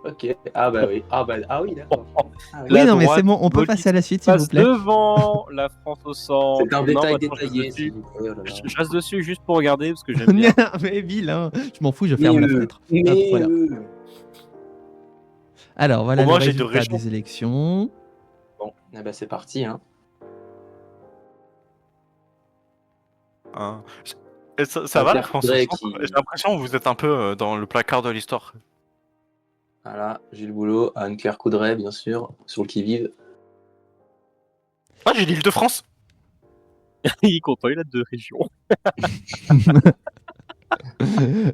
Ok. Ah bah oui. Ah oui, d'accord. Ah Oui, La non, mais droite c'est bon, on peut politique passer à la suite, s'il vous passe plaît. devant la France au centre. C'est un Non, détail maintenant, je reste détaillé, dessus. s'il vous plaît. Oh là là. Je reste dessus juste pour regarder parce que j'aime bien. Mais vilain, je m'en fous, je ferme la fenêtre. Hop, voilà. Alors, voilà Au le moins, j'ai deux résultat régions. des élections. Bon, eh ben, c'est parti. Hein. Hein. Et ça va la Pierre France au Coudray centre qui- J'ai l'impression que vous êtes un peu dans le placard de l'histoire. Voilà, Gilles Boulot, Anne-Claire Coudray, bien sûr, sur le qui-vive. Ah, j'ai l'Île-de-France. Il est content, il a 2 régions.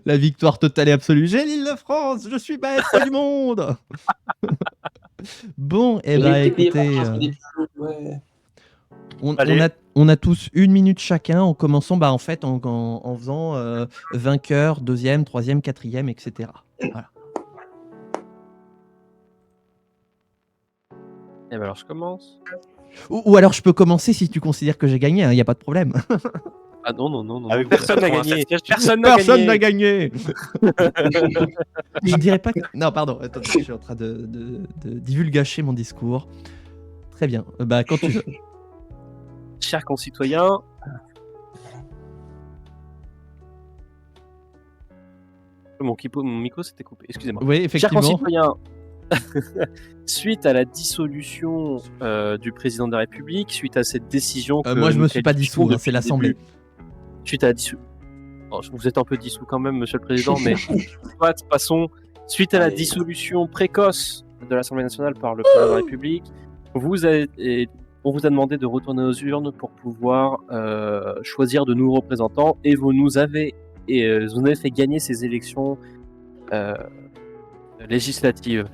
La victoire totale et absolue. J'ai l'Île-de-France, je suis maître du monde. Bon, eh ben, écoutez, Ouais. Allez. on a tous 1 minute chacun en commençant en fait en faisant vainqueur, deuxième, troisième, quatrième, etc. Voilà. Et ben alors je commence. Ou alors je peux commencer si tu considères que j'ai gagné, il n'y a pas de problème. Ah non. Avec Personne n'a 96 gagné. sièges, Personne n'a Personne n'a gagné. gagné. Je dirais pas que... Non, pardon, attends, je suis en train de divulgacher mon discours. Très bien, bah quand tu veux. Chers concitoyens, mon micro s'était coupé. Excusez-moi. Oui, Chers effectivement. concitoyens, suite à la dissolution du président de la République, suite à cette décision que Moi je nous me suis pas qualifions dissous, hein, depuis c'est le l'Assemblée. début, suite à la dissolution... vous êtes un peu dissous quand même, monsieur le président, mais soit, passons. Suite à la dissolution précoce de l'Assemblée nationale par le président de la République, on vous a demandé de retourner aux urnes pour pouvoir choisir de nouveaux représentants et vous nous avez fait gagner ces élections législatives.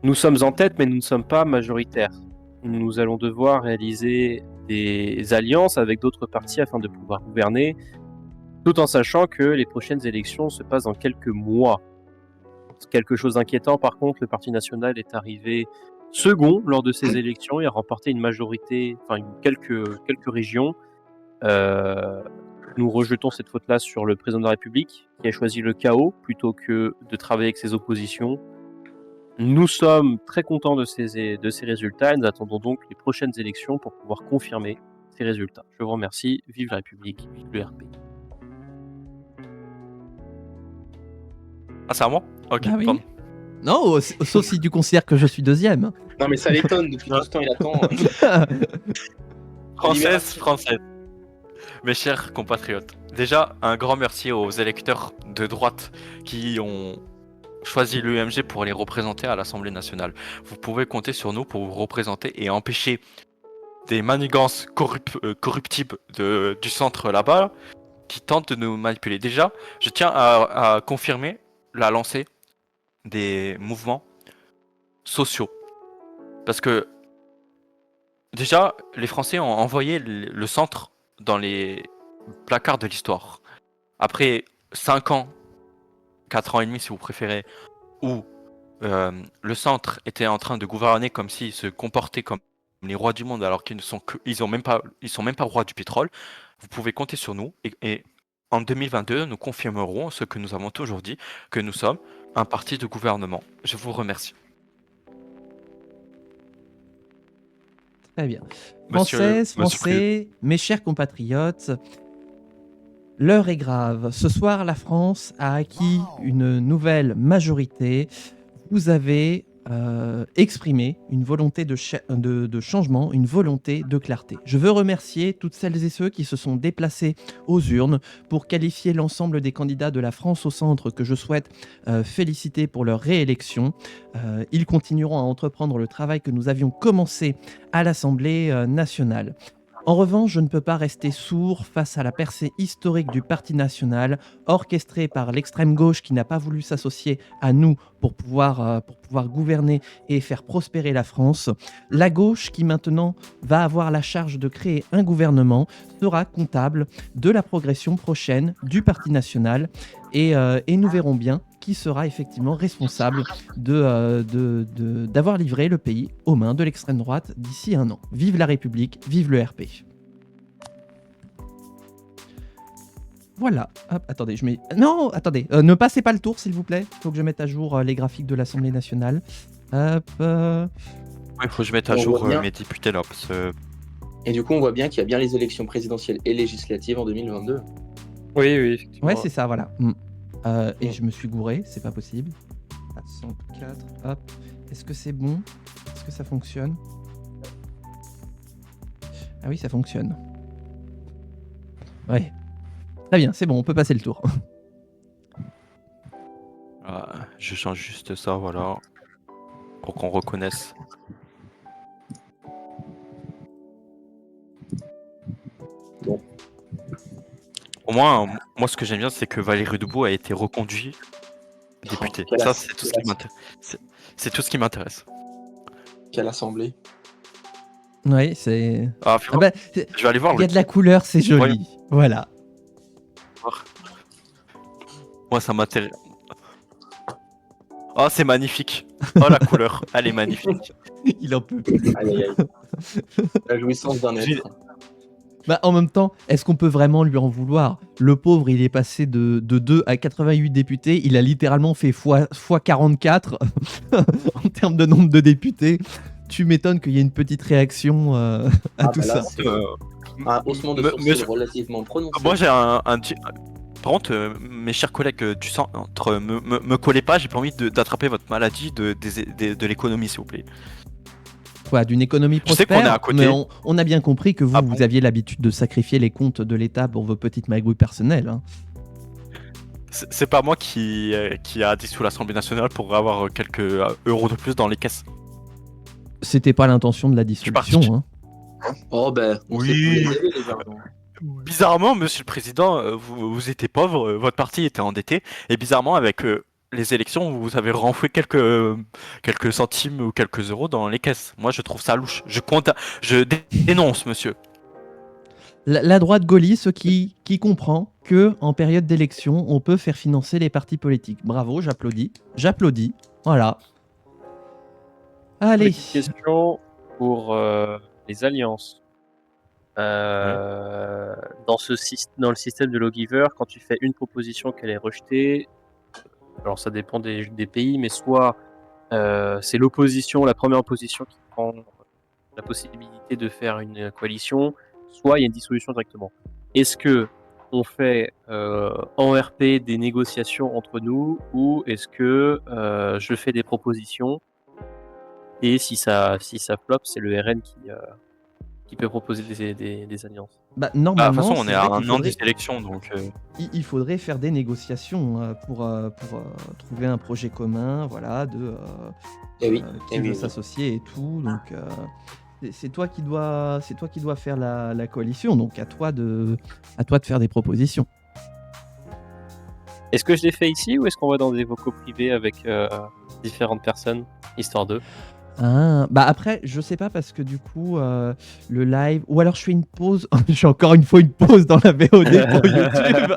Nous sommes en tête, mais nous ne sommes pas majoritaires. Nous allons devoir réaliser des alliances avec d'autres partis afin de pouvoir gouverner, tout en sachant que les prochaines élections se passent dans quelques mois. Quelque chose d'inquiétant, par contre, le Parti national est arrivé second lors de ces élections et a remporté une majorité, quelques régions. Nous rejetons cette faute-là sur le président de la République, qui a choisi le chaos plutôt que de travailler avec ses oppositions. Nous sommes très contents de ces résultats et nous attendons donc les prochaines élections pour pouvoir confirmer ces résultats. Je vous remercie. Vive la République, vive le RP. Ah, c'est à moi. Ok, Ah oui. pardon. Non, sauf si tu considères que je suis deuxième. Non, mais ça l'étonne, depuis tout ce temps, il attend. Française. Mes chers compatriotes, déjà un grand merci aux électeurs de droite qui ont choisi l'UMG pour les représenter à l'Assemblée nationale. Vous pouvez compter sur nous pour vous représenter et empêcher des manigances corruptibles du centre là-bas qui tentent de nous manipuler. Déjà, je tiens à confirmer la lancée des mouvements sociaux. Parce que déjà, les Français ont envoyé le centre dans les placards de l'histoire. Après 5 ans, 4 ans et demi si vous préférez, où le centre était en train de gouverner comme s'ils se comportaient comme les rois du monde alors qu'ils sont même pas rois du pétrole, vous pouvez compter sur nous et en 2022, nous confirmerons ce que nous avons toujours dit, que nous sommes un parti de gouvernement. Je vous remercie. Très bien. Monsieur Français, mes chers compatriotes, l'heure est grave. Ce soir, la France a acquis une nouvelle majorité. Vous avez exprimé une volonté de changement, une volonté de clarté. Je veux remercier toutes celles et ceux qui se sont déplacés aux urnes pour qualifier l'ensemble des candidats de la France au centre que je souhaite féliciter pour leur réélection. Ils continueront à entreprendre le travail que nous avions commencé à l'Assemblée nationale. En revanche, je ne peux pas rester sourd face à la percée historique du Parti national, orchestrée par l'extrême gauche qui n'a pas voulu s'associer à nous pour pouvoir gouverner et faire prospérer la France. La gauche, qui maintenant va avoir la charge de créer un gouvernement, sera comptable de la progression prochaine du Parti national et nous verrons bien qui sera effectivement responsable d'avoir livré le pays aux mains de l'extrême droite d'ici 1 an. Vive la République, vive le RP. Voilà. Hop, attendez, je mets. Non, attendez. Ne passez pas le tour, s'il vous plaît. Faut que je mette à jour les graphiques de l'Assemblée nationale. Hop. Il faut que je mette à On jour voit bien. mes députés là. Parce que... Et du coup, on voit bien qu'il y a bien les élections présidentielles et législatives en 2022. Oui, effectivement. Ouais, c'est ça, voilà. Et Mm. je me suis gouré, c'est pas possible. À 104. Hop. Est-ce que c'est bon? Est-ce que ça fonctionne? Ah oui, ça fonctionne. Ouais. Très bien, c'est bon, on peut passer le tour. Je change juste ça, voilà. Pour qu'on reconnaisse. Bon. Au moins, moi ce que j'aime bien, c'est que Valérie Debout a été reconduit député. Quelle Ça, as- c'est tout ce qui m'intéresse. C'est tout ce qui m'intéresse. Quelle assemblée. Ouais, c'est. Ah, Ah bah, je vais aller voir il y a de la couleur, c'est joli. Voilà. Moi, ça m'intéresse. Oh, c'est magnifique. Oh, la couleur, elle est magnifique. Il en peut plus. Aïe, aïe, aïe. La jouissance d'un J'ai- être. Bah, en même temps, est-ce qu'on peut vraiment lui en vouloir? Le pauvre, il est passé de 2 à 88 députés. Il a littéralement fait fois 44 en termes de nombre de députés. Tu m'étonnes qu'il y ait une petite réaction à tout là, ça. c'est un haussement de sourcils monsieur- relativement prononcé. Moi, j'ai Par contre, mes chers collègues du centre, me collez pas, j'ai pas envie d'attraper votre maladie de l'économie, s'il vous plaît. Quoi, d'une économie Je sais prospère? qu'on est à côté. Mais on a bien compris que vous, Ah bon vous aviez l'habitude de sacrifier les comptes de l'État pour vos petites magouilles personnelles. Hein. C'est pas moi qui a dissous l'Assemblée nationale pour avoir quelques euros de plus dans les caisses. C'était pas l'intention de la dissolution. parti. Hein. Oh ben, on Oui. sait plus les aider, les argents. Bizarrement, monsieur le président, vous étiez pauvre, votre parti était endetté, et bizarrement, avec les élections, vous avez renfloué quelques centimes ou quelques euros dans les caisses. Moi, je trouve ça louche. Je dénonce, monsieur. La droite gaulliste qui comprend que en période d'élection, on peut faire financer les partis politiques. Bravo, j'applaudis. J'applaudis. Voilà. Allez. Petite question pour les alliances. Dans le système de Lawgiver, quand tu fais une proposition qu'elle est rejetée, alors ça dépend des pays, mais soit c'est l'opposition, la première opposition qui prend la possibilité de faire une coalition, soit il y a une dissolution directement. Est-ce que on fait en RP des négociations entre nous, ou est-ce que je fais des propositions et si ça flop, c'est le RN qui peut proposer des alliances? Bah, De toute normalement, façon, on c'est est vrai à qu'il un an faudrait- des élections, donc... il faudrait faire des négociations pour trouver un projet commun, voilà, de Eh oui, qui eh veut oui, oui. s'associer et tout. Donc c'est toi qui dois faire la coalition. Donc à toi de faire des propositions. Est-ce que je l'ai fait ici, ou est-ce qu'on va dans des vocaux privés avec différentes personnes, histoire de... Ah, bah après, je sais pas parce que du coup, le live. Ou alors je fais une pause. Je fais encore une fois une pause dans la VOD pour YouTube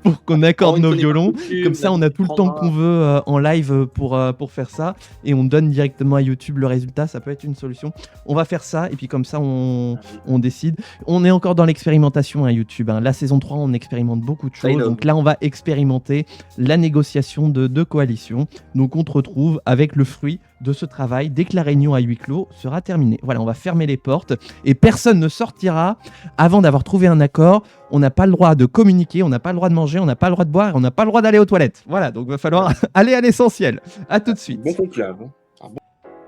pour qu'on accorde nos violons. Comme ça, on a tout le temps qu'on veut en live pour faire ça. Et on donne directement à YouTube le résultat. Ça peut être une solution. On va faire ça. Et puis comme ça, on décide. On est encore dans l'expérimentation à YouTube. Hein. La saison 3, on expérimente beaucoup de choses. Donc là, on va expérimenter la négociation de coalition. Donc on te retrouve avec le fruit de ce travail dès que la réunion à huis clos sera terminée. Voilà, on va fermer les portes et personne ne sortira avant d'avoir trouvé un accord. On n'a pas le droit de communiquer, on n'a pas le droit de manger, on n'a pas le droit de boire et on n'a pas le droit d'aller aux toilettes. Voilà, donc il va falloir aller à l'essentiel. À tout de suite. Bon conclave.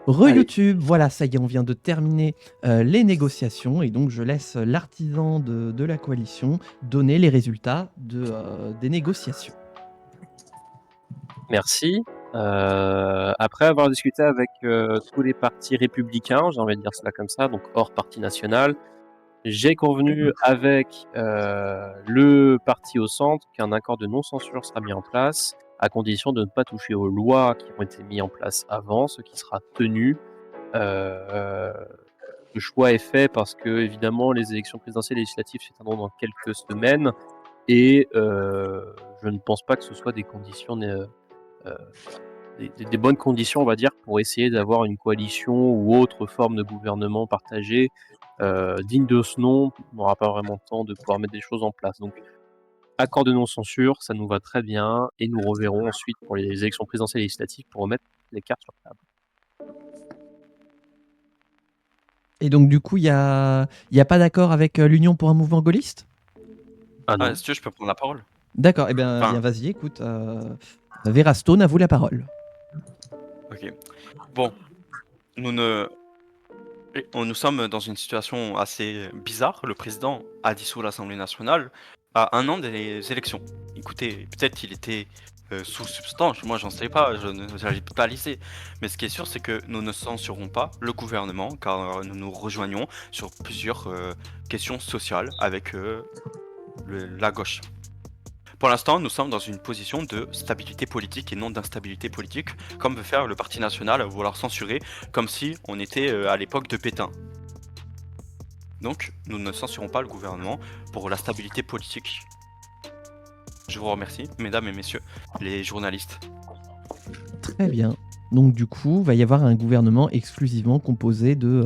Re-YouTube, voilà, ça y est, on vient de terminer les négociations et donc je laisse l'artisan de la coalition donner les résultats des négociations. Merci. Après avoir discuté avec tous les partis républicains, j'ai envie de dire cela comme ça, donc hors parti national, j'ai convenu avec le parti au centre qu'un accord de non-censure sera mis en place, à condition de ne pas toucher aux lois qui ont été mises en place avant, ce qui sera tenu. Le choix est fait parce que, évidemment, les élections présidentielles et législatives se tiendront dans quelques semaines, et je ne pense pas que ce soit des conditions... des bonnes conditions, on va dire, pour essayer d'avoir une coalition ou autre forme de gouvernement partagé digne de ce nom. On n'aura pas vraiment le temps de pouvoir mettre des choses en place. Donc accord de non-censure, ça nous va très bien, et nous reverrons ensuite pour les élections présidentielles et législatives pour remettre les cartes sur la table. Et donc, du coup, il y a pas d'accord avec l'Union pour un mouvement gaulliste? Ah non. Si tu veux, je peux prendre la parole. D'accord, eh bien, Enfin- vas-y, écoute. Vera Stone, à vous la parole. Ok. Bon, nous sommes dans une situation assez bizarre. Le président a dissous l'Assemblée nationale à 1 an des élections. Écoutez, peut-être qu'il était sous substance, moi j'en sais pas, je n'avais pas lisé. Mais ce qui est sûr, c'est que nous ne censurons pas le gouvernement, car nous nous rejoignons sur plusieurs questions sociales avec la gauche. Pour l'instant, nous sommes dans une position de stabilité politique et non d'instabilité politique, comme veut faire le Parti national à vouloir censurer, comme si on était à l'époque de Pétain. Donc, nous ne censurons pas le gouvernement pour la stabilité politique. Je vous remercie, mesdames et messieurs, les journalistes. Très bien. Donc, du coup, va y avoir un gouvernement exclusivement composé du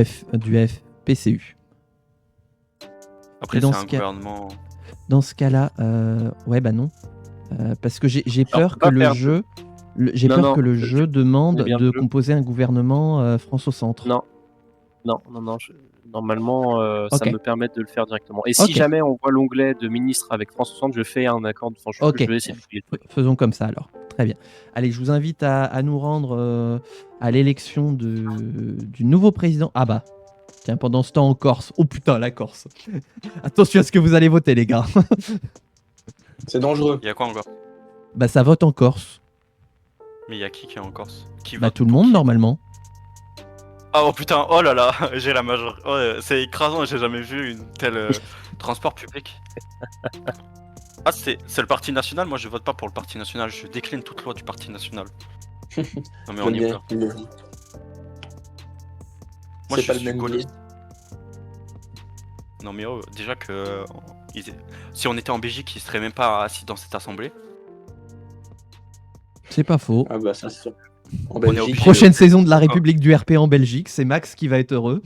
FPCU. Après, Et dans c'est un ce cas- gouvernement... Dans ce cas-là, ouais, bah non. Parce que j'ai peur que pas le perdre. jeu, Non, demande bien de le jeu. composer un gouvernement France au centre. Non. Normalement, ça Ok. me permet de le faire directement. Et si Ok. jamais on voit l'onglet de ministre avec France 60, je fais un accord. Enfin, Ok. je vais essayer de fouiller le truc. Faisons comme ça alors. Très bien. Allez, je vous invite à nous rendre à l'élection du nouveau président. Ah bah, tiens, pendant ce temps en Corse. Oh putain, la Corse. Attention à ce que vous allez voter, les gars. C'est dangereux. Il y a quoi encore? Bah, ça vote en Corse. Mais il y a qui est en Corse? Qui Bah, vote tout le pour monde, qui? normalement. Ah oh putain, oh là là, j'ai la majorité. C'est écrasant, j'ai jamais vu une telle transport public. Ah, c'est le Parti national, moi je vote pas pour le Parti national, je décline toute loi du Parti national. Non mais on J'aime y bien, va. il le dit. Moi C'est je pas le suis même gaulliste. Non mais oh, déjà que si on était en Belgique, ils seraient même pas assis dans cette assemblée. C'est pas faux. Ah bah ça c'est sûr. En On est Belgique. obligé. Prochaine saison de la République du RP en Belgique, c'est Max qui va être heureux.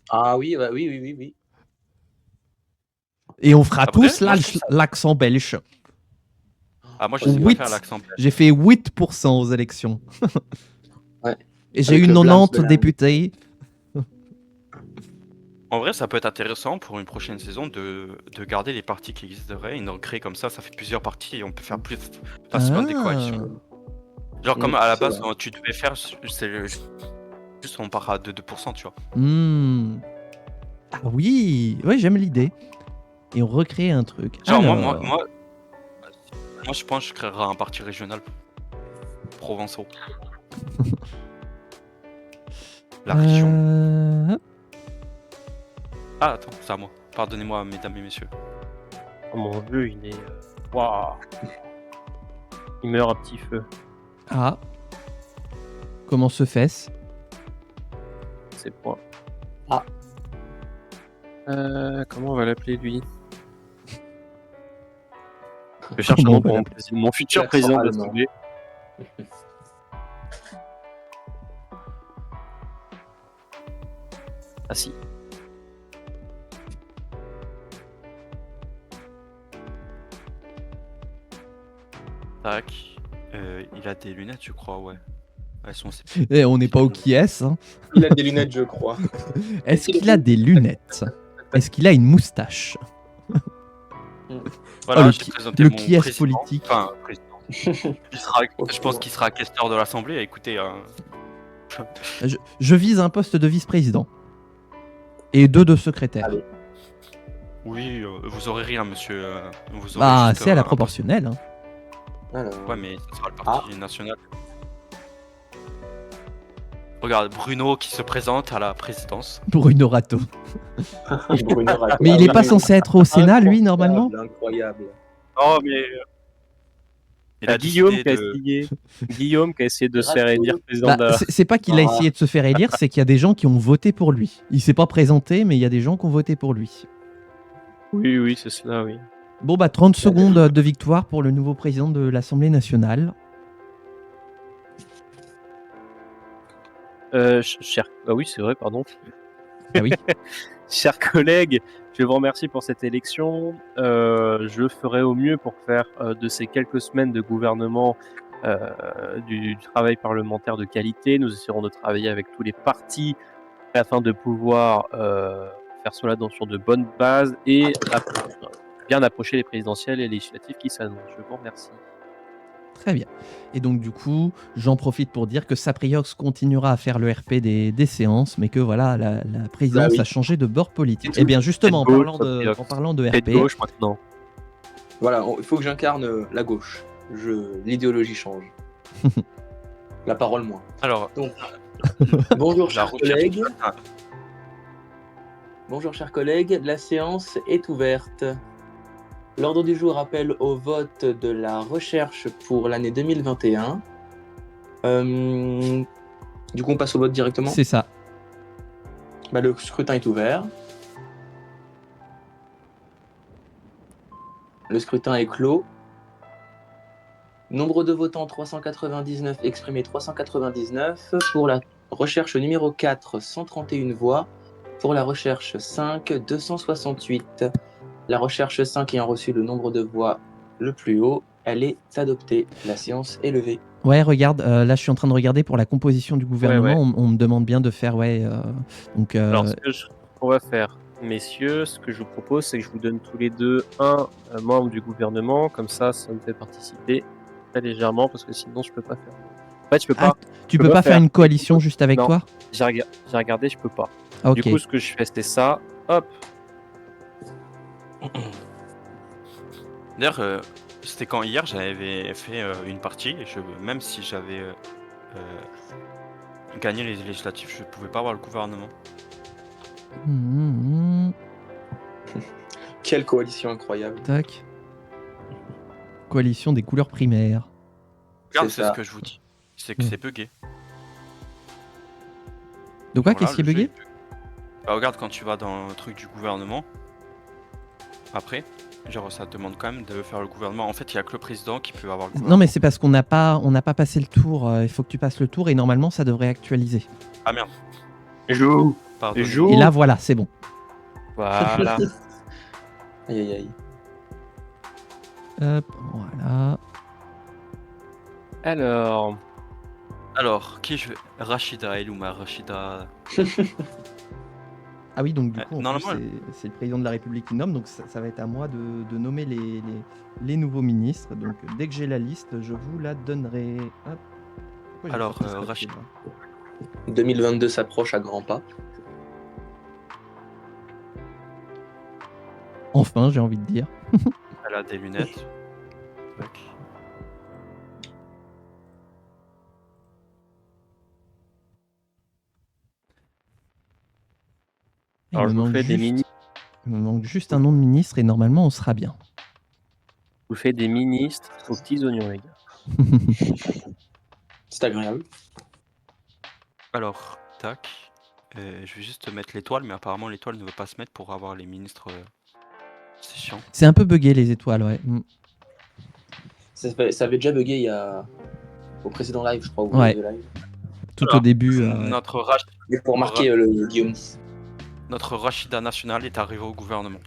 Ah oui, bah oui. Et on fera Après, tous moi, je trouve ça- l'accent belge. Ah moi je sais pas 8. faire l'accent belge. J'ai fait 8% aux élections. Ouais. Et j'ai Avec eu le Vlaams 90 de la- députés. En vrai, ça peut être intéressant pour une prochaine saison de garder les partis qui existeraient et d'en créer comme ça fait plusieurs partis et on peut faire plus facilement des coalitions. Genre comme à la c'est base, vrai. tu devais faire, juste on part à 2%, tu vois. Hmm. Ah oui, ouais, j'aime l'idée. Et on recrée un truc. Genre Alors, moi je pense que je créerai un parti régional provençaux. La région. Ah attends, c'est à moi. Pardonnez-moi mesdames et messieurs. Oh, mon vieux, il est. Waouh. Il meurt à petit feu. Ah. Comment se fait-ce? C'est point. Ah. Comment on va l'appeler lui? Je cherche un Comment nom on va pour mon futur L'accent président de allemand. l'Assemblée. Ah si. Tac. Il a des lunettes, je crois, ouais. Elles sont. Eh, on n'est pas au qui est. Hein. Il a des lunettes, je crois. Est-ce qu'il a des lunettes? Est-ce qu'il a une moustache? Voilà, Oh, le j'ai présenté le mon qui est président. politique. Enfin, président. Je pense qu'il sera questeur de l'Assemblée. Écoutez, Je vise un poste de vice-président. Et 2 de secrétaire. Allez. oui, vous aurez rien, monsieur. Vous aurez Ah, juste, c'est à la un proportionnelle. Hein. Alors, poste. Ouais, mais ce sera le parti national. Regarde, Bruno qui se présente à la présidence. Bruno Rato. Bruno Rato. Mais Ah il est oui, pas oui. censé être au Sénat, lui, normalement? Incroyable. Oh, mais. Il a Guillaume décidé qui a de. essayé. Guillaume qui a essayé de se Rato. faire élire président Bah, de la. c'est pas qu'il a Ah. essayé de se faire élire, c'est qu'il y a des gens qui ont voté pour lui. Il s'est pas présenté, mais il y a des gens qui ont voté pour lui. Oui, c'est cela, oui. Bon, bah 30 secondes de victoire pour le nouveau président de l'Assemblée nationale. Ah oui, c'est vrai, pardon. Ah oui. Chers collègues, je vous remercie pour cette élection. Je ferai au mieux pour faire de ces quelques semaines de gouvernement du travail parlementaire de qualité. Nous essaierons de travailler avec tous les partis afin de pouvoir faire cela sur de bonnes bases et bien approcher les présidentielles et législatives qui s'annoncent. Je vous remercie. Très bien. Et donc du coup, j'en profite pour dire que Sapriox continuera à faire le RP des séances, mais que voilà, la présidence Bah oui. a changé de bord politique. C'est Et tout. bien justement, Tête gauche, Sapriox. en parlant de Tête RP, gauche maintenant. Voilà, il faut que j'incarne la gauche. L'idéologie change. La parole moins. Alors, Donc, bonjour la chers recherche. collègues. Bonjour chers collègues, la séance est ouverte. L'ordre du jour appelle au vote de la recherche pour l'année 2021. Du coup, on passe au vote directement. c'est ça. Bah, le scrutin est ouvert. Le scrutin est clos. Nombre de votants 399, exprimé 399. Pour la recherche numéro 4, 131 voix. Pour la recherche 5, 268. La recherche 5 ayant reçu le nombre de voix le plus haut, elle est adoptée. La séance est levée. Ouais, regarde, là je suis en train de regarder pour la composition du gouvernement. Ouais. On me demande bien de faire, donc Alors, on va faire, messieurs, ce que je vous propose, c'est que je vous donne tous les deux un membre du gouvernement, comme ça me fait participer très légèrement, parce que sinon je peux pas faire. En fait, je peux Ah, pas. tu je peux peux pas pas faire faire. une coalition juste avec Non. toi? J'ai regardé, je peux pas. Ah, ok. Du coup, ce que je fais, c'est ça. Hop. D'ailleurs, c'était quand hier j'avais fait une partie, et même si j'avais gagné les législatives, je pouvais pas avoir le gouvernement. Quelle coalition incroyable. Tac. Coalition des couleurs primaires. Regarde, C'est c'est ça. ce que je vous dis. C'est que Mm. c'est bugué. De quoi? Voilà, Qu'est-ce qui est le jeu bugué? Bah, regarde, quand tu vas dans le truc du gouvernement, après, genre ça te demande quand même de faire le gouvernement. En fait, il y a que le président qui peut avoir le gouvernement. Non, mais c'est parce qu'on n'a pas passé le tour. Il faut que tu passes le tour et normalement ça devrait actualiser. Ah merde, Joue. pardon. Joue. Et là, voilà, c'est bon. Voilà. Aïe aïe aïe. Hop, voilà. Alors, qui je vais Rachida Elouma, Rachida. Ah oui, donc du coup, en normalement, plus, c'est le président de la République qui nomme, donc ça va être à moi de nommer les nouveaux ministres. Donc dès que j'ai la liste, je vous la donnerai. Hop. Pourquoi j'ai Alors, sorti ce papier, Rachid- là 2022 s'approche à grands pas. Enfin, j'ai envie de dire. Elle a des lunettes. Tac. Il Alors, me je vous manque fais des juste- mini. Il me manque juste un nom de ministre et normalement on sera bien. Je vous fais des ministres aux petits oignons, les gars. C'est agréable. Alors, tac. Je vais juste mettre l'étoile, mais apparemment l'étoile ne veut pas se mettre pour avoir les ministres. C'est chiant. C'est un peu bugué les étoiles, ouais. Ça avait déjà bugué au précédent live, je crois. Ou Ouais. le live. Tout Alors, au début. Mais pour marquer le Guillaume. Notre Rachida nationale est arrivée au gouvernement.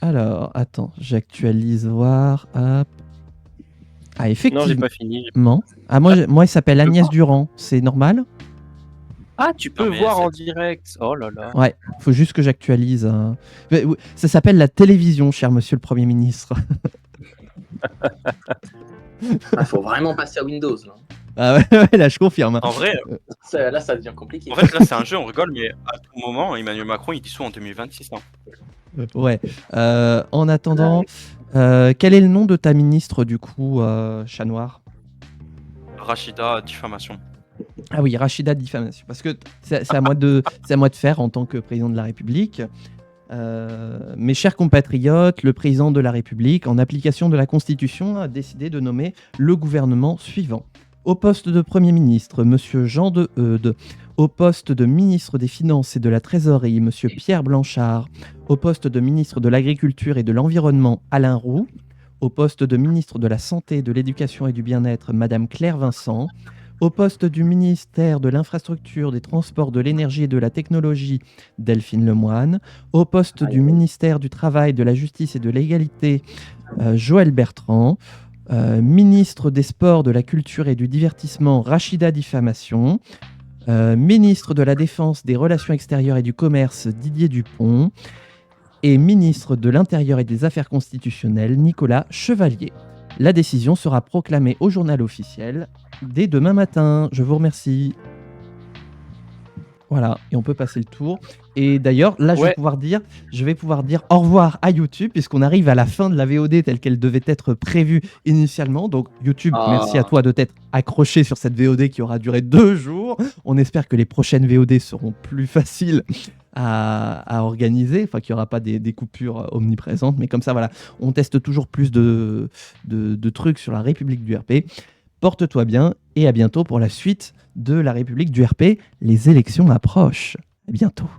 Alors, attends, j'actualise voir. Hop. Ah, Non, j'ai effectivement. pas fini. Ah, moi il s'appelle Agnès Durand. C'est normal? Ah, tu peux mais voir c'est- en direct. Oh là là. Ouais, faut juste que j'actualise. Mais, oui, ça s'appelle la télévision, cher monsieur le Premier ministre. Il faut vraiment passer à Windows. Là, Ah ouais, ouais, là je confirme. En vrai, là ça devient compliqué. en fait, là c'est un jeu, on rigole, mais à tout moment, Emmanuel Macron il dissout en 2026. Hein. Ouais. En attendant, quel est le nom de ta ministre du coup, Chat Noir? Rachida diffamation. Ah oui, Rachida diffamation. Parce que c'est à moi de faire en tant que président de la République. Mes chers compatriotes, le président de la République, en application de la Constitution, a décidé de nommer le gouvernement suivant. Au poste de Premier ministre, Monsieur Jean de Eudes. Au poste de ministre des Finances et de la Trésorerie, Monsieur Pierre Blanchard. Au poste de ministre de l'Agriculture et de l'Environnement, Alain Roux. Au poste de ministre de la Santé, de l'Éducation et du Bien-être, Madame Claire Vincent. Au poste du ministère de l'Infrastructure, des Transports, de l'Énergie et de la Technologie, Delphine Lemoine. Au poste du ministère du Travail, de la Justice et de l'Égalité, Joël Bertrand. Ministre des Sports, de la Culture et du Divertissement, Rachida Diffamation. Ministre de la Défense, des Relations extérieures et du Commerce, Didier Dupont. Et ministre de l'Intérieur et des Affaires constitutionnelles, Nicolas Chevalier. La décision sera proclamée au journal officiel dès demain matin. Je vous remercie. Voilà, et on peut passer le tour. Et d'ailleurs, là, je vais pouvoir dire au revoir à YouTube, puisqu'on arrive à la fin de la VOD telle qu'elle devait être prévue initialement. Donc, YouTube, merci à toi de t'être accroché sur cette VOD qui aura duré 2 jours. On espère que les prochaines VOD seront plus faciles à organiser, enfin qu'il n'y aura pas des coupures omniprésentes. Mais comme ça, voilà, on teste toujours plus de trucs sur la République du RP. Porte-toi bien et à bientôt pour la suite de la République du RP. Les élections approchent. À bientôt.